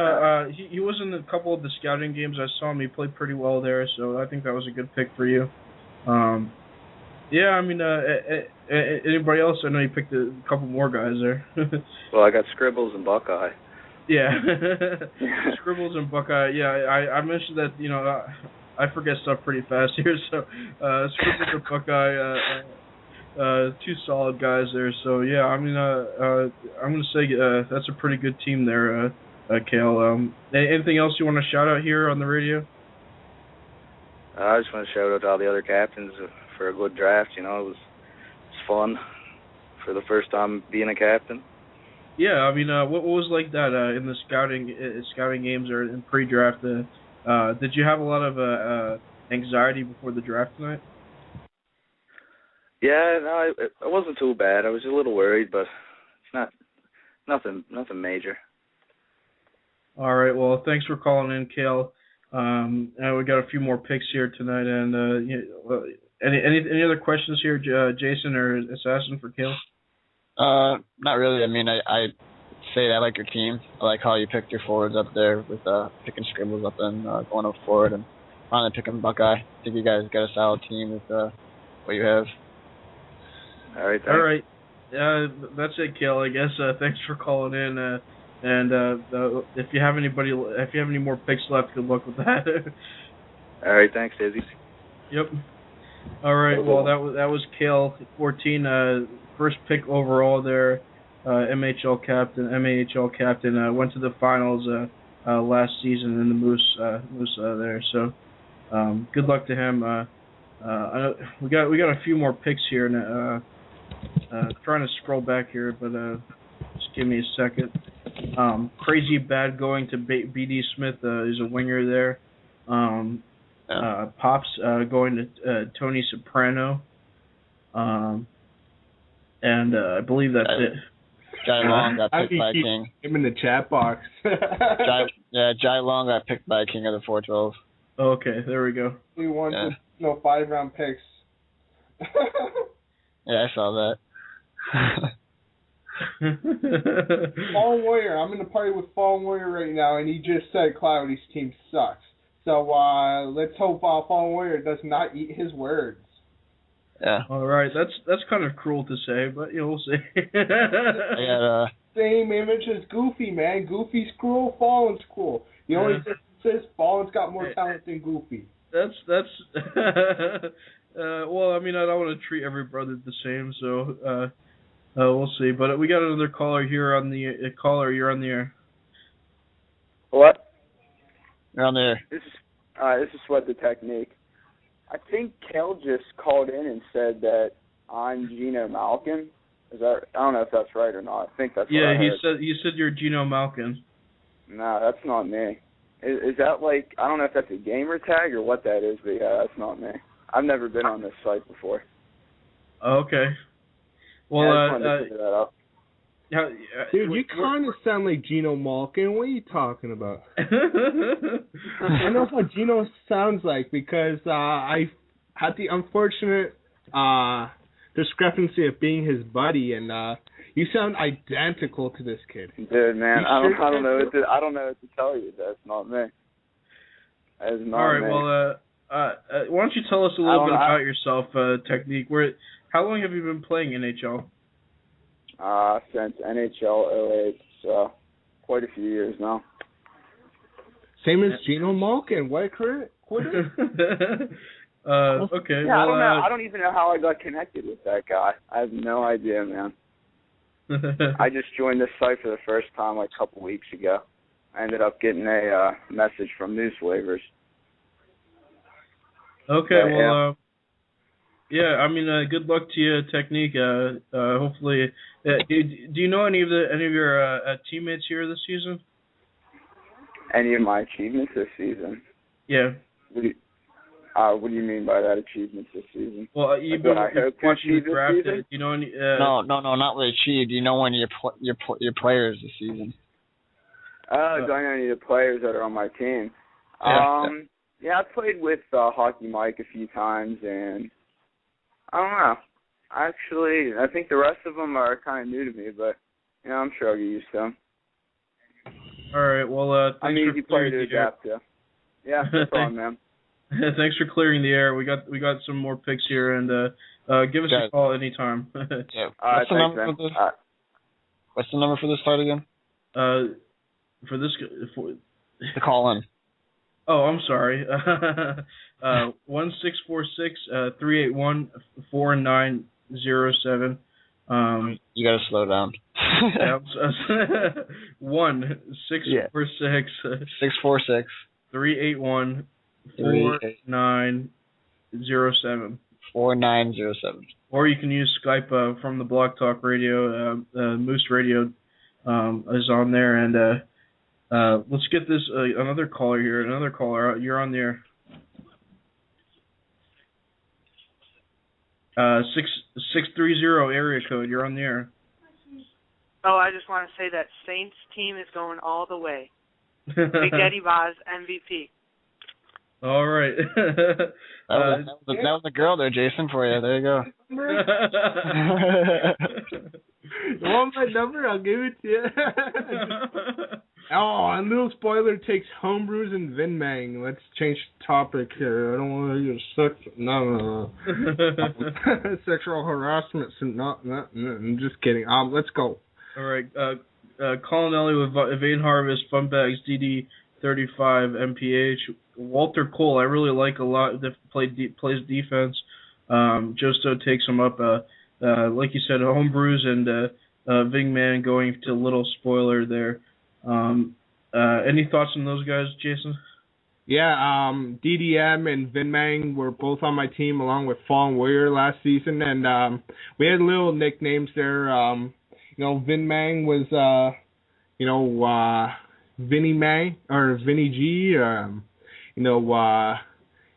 he was in a couple of the scouting games I saw him. He played pretty well there, so I think that was a good pick for you. Yeah, I mean, anybody else? I know you picked a couple more guys there. Well, I got Scribbles and Buckeye. Yeah, Scribbles and Buckeye. Yeah, I mentioned that, you know, I forget stuff pretty fast here, so Scribbles and Buckeye, two solid guys there. So yeah, I mean, I'm gonna say that's a pretty good team there, Kale. Anything else you want to shout out here on the radio? I just want to shout out to all the other captains for a good draft. You know, it was fun for the first time being a captain. Yeah, I mean, what was like that in the scouting games or in pre-draft? Did you have a lot of anxiety before the draft tonight? Yeah, no, it wasn't too bad. I was a little worried, but it's nothing major. All right, well, thanks for calling in, Kale. We got a few more picks here tonight, and any other questions here, Jason or Assassin, for Kale? Not really. I mean, I say I like your team. I like how you picked your forwards up there with picking Scribbles up and going up forward and finally picking Buckeye. I think you guys got a solid team with what you have. All right. Thanks. All right. That's it, Kale. I guess. Thanks for calling in. And if you have any more picks left, good luck with that. All right. Thanks, Izzy. Yep. All right. Well, that was Kale 14. First pick overall there. MAHL captain, went to the finals last season in the Moose there. So good luck to him. We got a few more picks here. Trying to scroll back here, but just give me a second. Crazy Bad going to BD Smith is a winger there. Pops going to Tony Soprano. And I believe that's it. Jai Long got picked by King. Him in the chat box. Jai Long got picked by King of the 412. Okay, there we go. We won 5-round picks. Yeah, I saw that. Fallen Warrior. I'm in the party with Fallen Warrior right now, and he just said Cloudy's team sucks. So let's hope Fallen Warrior does not eat his words. Yeah. All right, that's kind of cruel to say, but we'll see. Same image as Goofy, man. Goofy's cruel, Fallen's cruel. The only difference is Fallen's got more talent than Goofy. That's well, I mean, I don't want to treat every brother the same, so we'll see. But we got another caller here on the caller. You're on the air. What? You're on the air. This is Sweat the Technique. I think Kel just called in and said that I'm Gino Malkin. I don't know if that's right or not. I think that's what I heard. he said you're Gino Malkin. No, that's not me. Is that like, I don't know if that's a gamer tag or what that is, but yeah, that's not me. I've never been on this site before. Okay. Well, I just wanted to figure that out. Dude, you kind of sound like Gino Malkin. What are you talking about? I know what Gino sounds like because I had the unfortunate discrepancy of being his buddy, and you sound identical to this kid. Dude, man, I don't know what to tell you. That's not me. That is not All right. me. Well, why don't you tell us a little bit about yourself, Technique? How long have you been playing NHL? Since NHL 08, so quite a few years now. Same as Gino Malkin. What career? Okay. Yeah, I don't know. I don't even know how I got connected with that guy. I have no idea, man. I just joined this site for the first time like a couple weeks ago. I ended up getting a message from Moose Waivers. Okay, well, yeah, I mean, good luck to you, Technique. Hopefully, do you know any of your teammates here this season? Any of my achievements this season? Yeah. What do you mean by that, achievements this season? Well, you've been watching the draft. Do you know any? No, not really achieved. Do you know any of your players this season? Do I know any of the players that are on my team? Yeah, I played with Hockey Mike a few times, and I don't know. Actually, I think the rest of them are kind of new to me, but I'm sure I'll get used to them. All right. Well, I'm an easy player to adapt to. Yeah, no problem, man. Thanks for clearing the air. We got some more picks here, and give us a call anytime. Yeah. What's the number for this site again? For the call in. Oh, I'm sorry. 1-646-381-4907. You gotta slow down. 1-646-646 381-4907. 4907. Or you can use Skype from the Blog Talk Radio. Moose Radio is on there, and let's get this another caller here. Another caller, you're on there. 630 area code. You're on the air. Oh, I just want to say that Saints team is going all the way. Big Daddy Vaz, MVP. All right. that was a girl there, Jason, for you. There you go. want my number? I'll give it to you. Oh, and little spoiler takes homebrews and Vinmang. Let's change the topic here. I don't want to use no. Sexual harassment. No, I'm just kidding. Let's go. All right. Colonelli with Evade Harvest, Funbags, DD35, MPH. Walter Cole, I really like a lot. That plays defense. Josto takes him up. Like you said, homebrews and Vingman going to little spoiler there. Any thoughts on those guys, Jason? Yeah, DDM and Vinmang were both on my team along with Fallen Warrior last season, and we had little nicknames there. Vinmang was, Vinny Mang or Vinny G.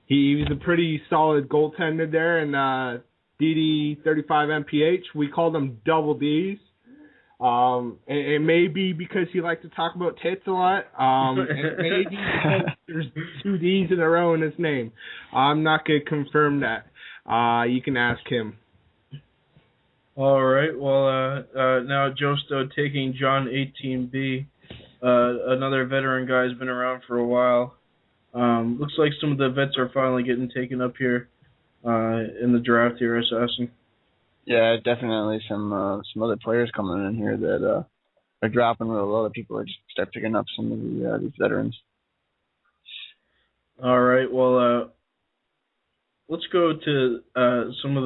He was a pretty solid goaltender there, and DD35 MPH, we called him Double D's. It may be because he liked to talk about tits a lot. It may be because there's 2 D's in a row in his name. I'm not going to confirm that. You can ask him. All right. Well, now Josto taking John 18B, another veteran guy who's been around for a while. Looks like some of the vets are finally getting taken up here in the draft here, Assassin. Yeah, definitely some other players coming in here that are dropping real low. That people are just start picking up some of these veterans. All right. Well, let's go to some of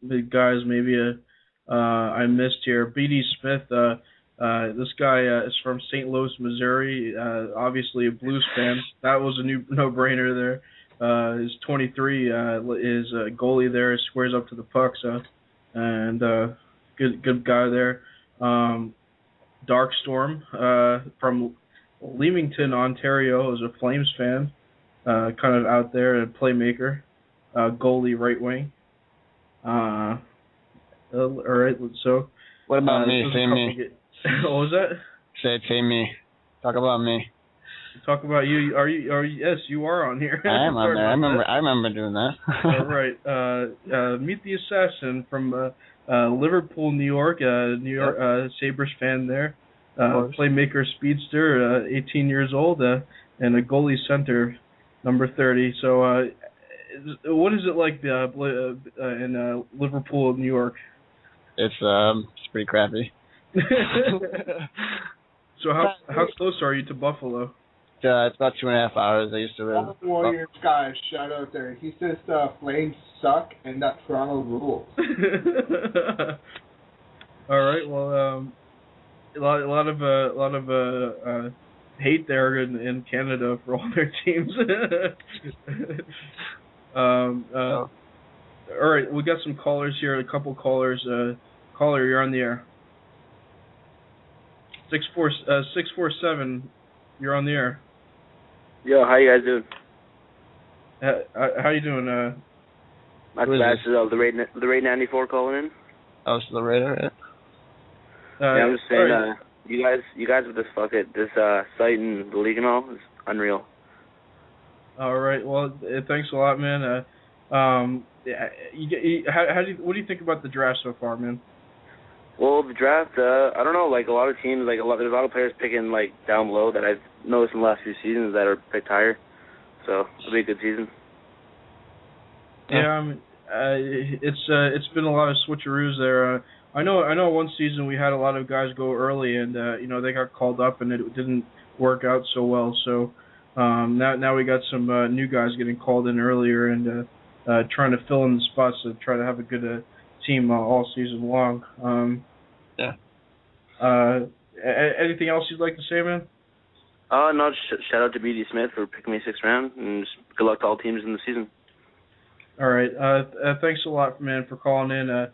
the guys maybe I missed here. B.D. Smith. This guy is from St. Louis, Missouri. Obviously a Blues fan. That was a no-brainer there. He's 23. Is a goalie there. Squares up to the pucks. And good guy there. Darkstorm from Leamington, Ontario, is a Flames fan, kind of out there, a playmaker, goalie, right wing. All right, so. What about me? Say me. What was that? Say me. Talk about me. Talk about you. Are you? Yes, you are on here. I am on there. I remember doing that. All right. Meet the Assassin from Liverpool, New York. Sabres fan there. Playmaker, speedster, 18 years old, and a goalie center, number 30. So, what is it like in Liverpool, New York? It's pretty crappy. So how close are you to Buffalo? It's about 2.5 hours. I used to live. Warriors guy, shout out there. He says Flames suck and that Toronto rules. All right. Well, a lot of hate there in Canada for all their teams. All right, we got some callers here. A couple callers. Caller, you're on the air. 647. You're on the air. Yo, how you guys doing? How you doing? Not bad. The Raid 94 calling in. Oh, it's the Raider. Yeah, I'm just saying. Right. You guys with this site and the league and all is unreal. All right. Well, thanks a lot, man. What do you think about the draft so far, man? Well, the draft, I don't know. Like a lot of teams, there's a lot of players picking down low that I've noticed in the last few seasons that are picked higher. So it'll be a good season. Yeah, it's been a lot of switcheroos there. I know. One season we had a lot of guys go early, and they got called up, and it didn't work out so well. So now we got some new guys getting called in earlier, and trying to fill in the spots to try to have a good team all season long. Anything else you'd like to say, man? No, shout out to B.D. Smith for picking me 6th round, and just good luck to all teams in the season. All right. Thanks a lot, man, for calling in.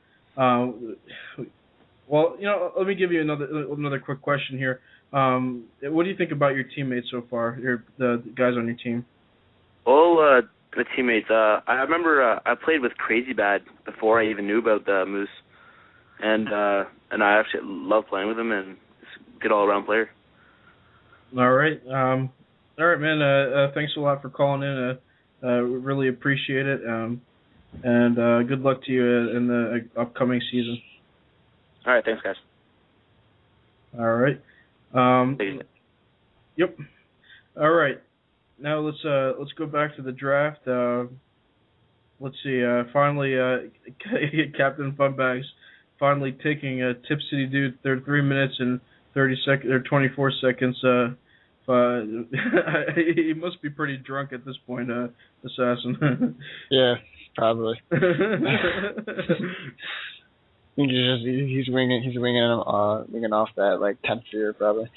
Well, let me give you another quick question here. What do you think about your teammates so far? The guys on your team. Well, the teammates. I remember I played with Crazy Bad before I even knew about the Moose, and I actually love playing with him, and he's a good all-around player. All right, man. Thanks a lot for calling in. We really appreciate it, and good luck to you in the upcoming season. All right, thanks, guys. All right. Yep. All right. Now let's go back to the draft. Let's see. Finally, Captain Funbags finally taking a Tip City Dude. They're 3 minutes and 30 seconds or 24 seconds. He must be pretty drunk at this point, Assassin. Yeah, probably. He's winging off that like 10th year probably.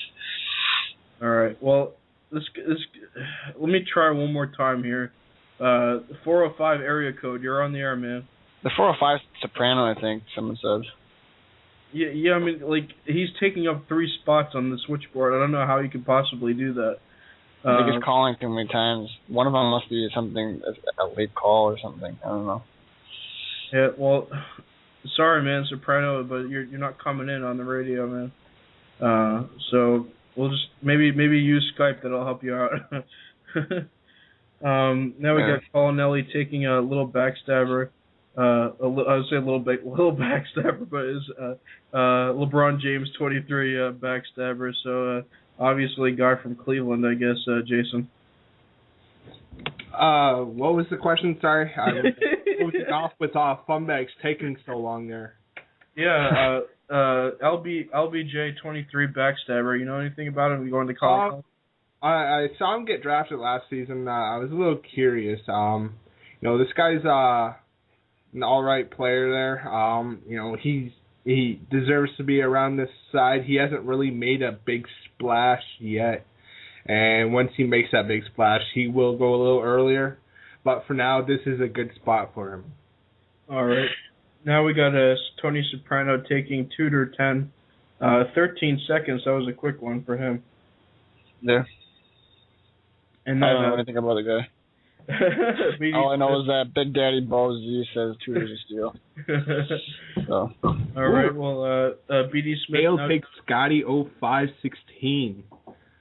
All right. Well, let me try one more time here. The 405 area code. You're on the air, man. The 405 Soprano, I think someone said. Yeah. I mean, like he's taking up 3 spots on the switchboard. I don't know how he could possibly do that. I think he's calling too many times. One of them must be something a late call or something. I don't know. Yeah. Well, sorry, man, Soprano, but you're not coming in on the radio, man. So we'll just maybe use Skype. That'll help you out. Now we got Colinelli taking a little backstabber. I would say a little backstabber, but is LeBron James 23 backstabber. So obviously, a guy from Cleveland, I guess. Jason. What was the question? Sorry, I was off with Funbags taking so long there. Yeah, LBJ 23 backstabber. You know anything about him? You going to college? I saw him get drafted last season. I was a little curious. This guy's an all right player there. He deserves to be around this side. He hasn't really made a big splash yet, and once he makes that big splash, he will go a little earlier. But for now, this is a good spot for him. All right. Now we got Tony Soprano taking Tudor 10, 13 seconds. That was a quick one for him. Yeah. And I don't know anything about the guy. All I know is that Big Daddy Bo Z says Tudor's a steal. So. All right. Well, BD Smith. Hale takes Scotty 0516.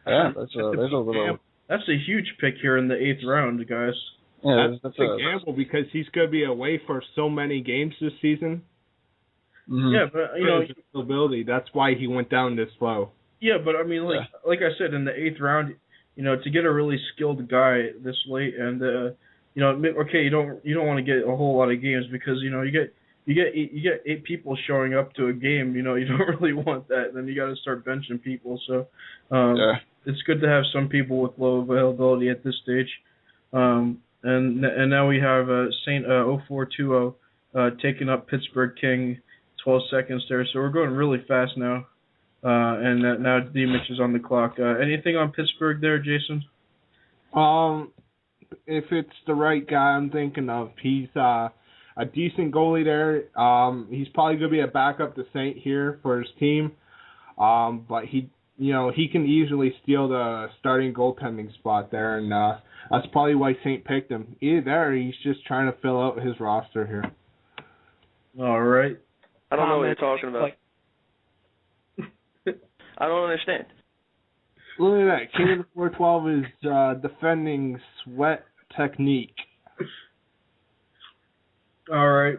Yeah, that's a little. That's a huge pick here in the 8th round, guys. Yeah, that's a gamble because he's going to be away for so many games this season. Mm-hmm. Yeah, but his ability. That's why he went down this low. Yeah, but I mean, like I said, in the 8th round, to get a really skilled guy this late, and okay, you don't want to get a whole lot of games because you get 8 people showing up to a game. You don't really want that. Then you got to start benching people. So it's good to have some people with low availability at this stage. And now we have Saint 0420 taking up Pittsburgh King, 12 seconds there. So we're going really fast now. And now D-Mitch is on the clock. Anything on Pittsburgh there, Jason? If it's the right guy I'm thinking of, he's a decent goalie there. He's probably going to be a backup to Saint here for his team. But he can easily steal the starting goaltending spot there, and that's probably why Saint picked him. Either there, he's just trying to fill out his roster here. All right. I don't know what you're talking about. I don't understand. Look at that. King of the 412 is defending sweat technique. All right.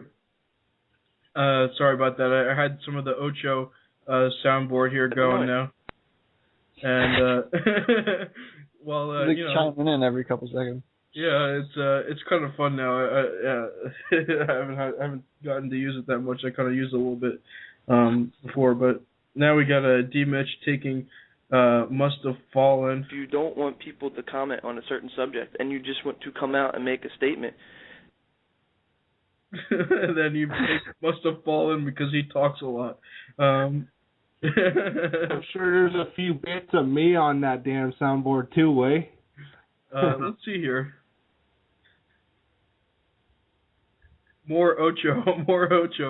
Sorry about that. I had some of the Ocho soundboard here going now. And chiming in every couple seconds. Yeah, it's kind of fun now. I haven't gotten to use it that much. I kind of used it a little bit before, but now we got a D-Mitch taking Must Have Fallen. If you don't want people to comment on a certain subject and you just want to come out and make a statement, then you Must Have Fallen because he talks a lot. I'm sure there's a few bits of me on that damn soundboard too, Way. Let's see here. More Ocho.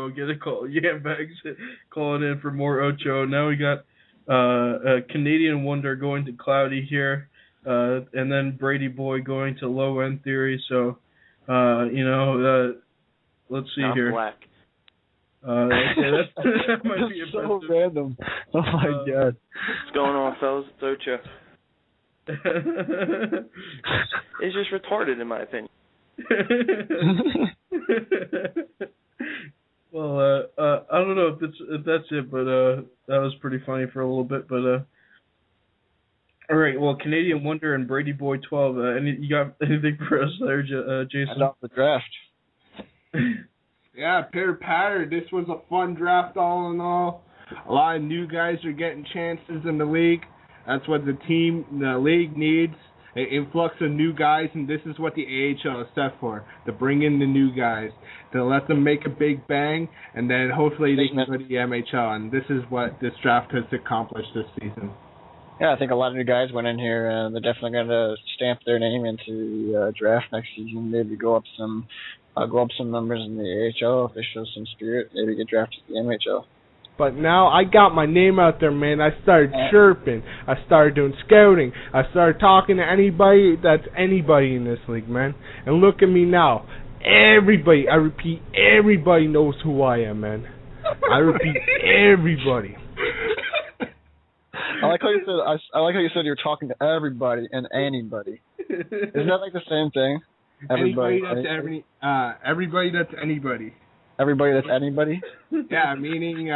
Get a call. Bags calling in for more Ocho. Now we got a Canadian Wonder going to Cloudy here, and then Brady Boy going to Low End Theory. So, let's see here. Black. Okay, that might be so random. Oh my god. What's going on, fellas? It's Ocho. It's just retarded, in my opinion. Well, I don't know if that's it, but that was pretty funny for a little bit. But all right, well, Canadian Wonder and Brady Boy 12. You got anything for us there, Jason? Off the draft. Yeah, pitter patter. This was a fun draft, all in all. A lot of new guys are getting chances in the league. That's what the league needs. An influx of new guys, and this is what the AHL is set for, to bring in the new guys, to let them make a big bang, and then hopefully they can go to the MHL, and this is what this draft has accomplished this season. Yeah, I think a lot of new guys went in here, and they're definitely going to stamp their name into the draft next season. Maybe go up some numbers in the AHL if they show some spirit. Maybe get drafted to the MHL. But now I got my name out there, man. I started chirping. I started doing scouting. I started talking to anybody that's anybody in this league, man. And look at me now. Everybody, I repeat, everybody knows who I am, man. I repeat, everybody. I like how you said. I like how you said you're talking to everybody and anybody. Isn't that like the same thing? Everybody that's everybody that's anybody. Everybody that's anybody? Yeah, meaning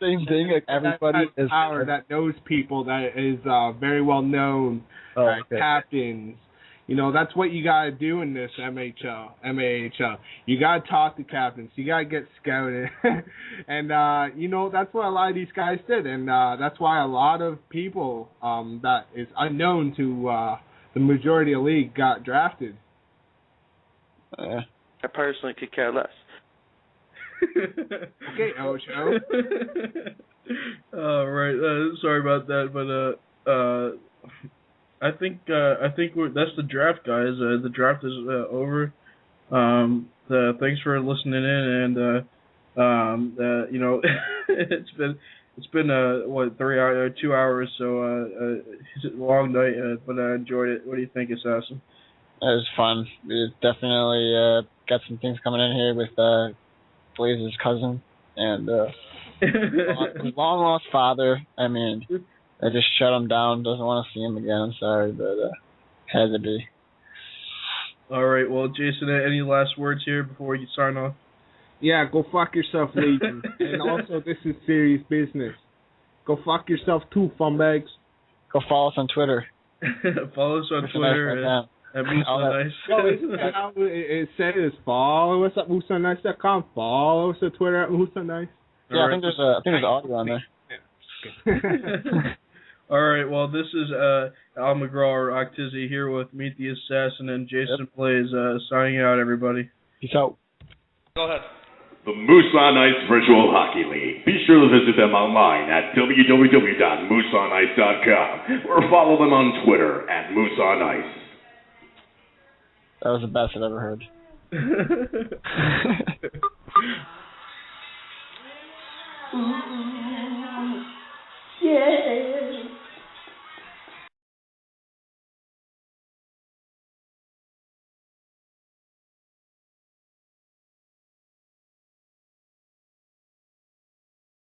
same thing. Like everybody that is power that knows people, that is very well known. Captains. You know, that's what you gotta do in this MAHL. You gotta talk to captains. You gotta get scouted, and you know, that's what a lot of these guys did, and that's why a lot of people that is unknown to the majority of the league got drafted. I personally could care less. Okay, Ocho. Right. Sorry about that, but I think that's the draft, guys. The draft is over. Thanks for listening in, and you know, it's been 2 hours, so it's a long night, but I enjoyed it. What do you think, Assassin? It was fun. We definitely got some things coming in here with Blaze's cousin and his long lost father. I mean, I just shut him down. Doesn't want to see him again. I'm sorry, but had to be. All right. Well, Jason, any last words here before you sign off? Yeah, go fuck yourself, Legion. And also, this is serious business. Go fuck yourself too, funbags. Go follow us on Twitter. Follow us on Twitter. At MooseOnIce. How it says follow us at MooseOnIce.com. Follow us at Twitter at MooseOnIce. Yeah, I think there's audio on there. All right. Well, this is Al McGraw or Octizzy here with Meet the Assassin and Jason Blaze signing out. Everybody. Peace out. Go ahead. The Moose on Ice Virtual Hockey League. Be sure to visit them online at www.moosonice.com or follow them on Twitter at Moose on Ice. That was the best I've ever heard.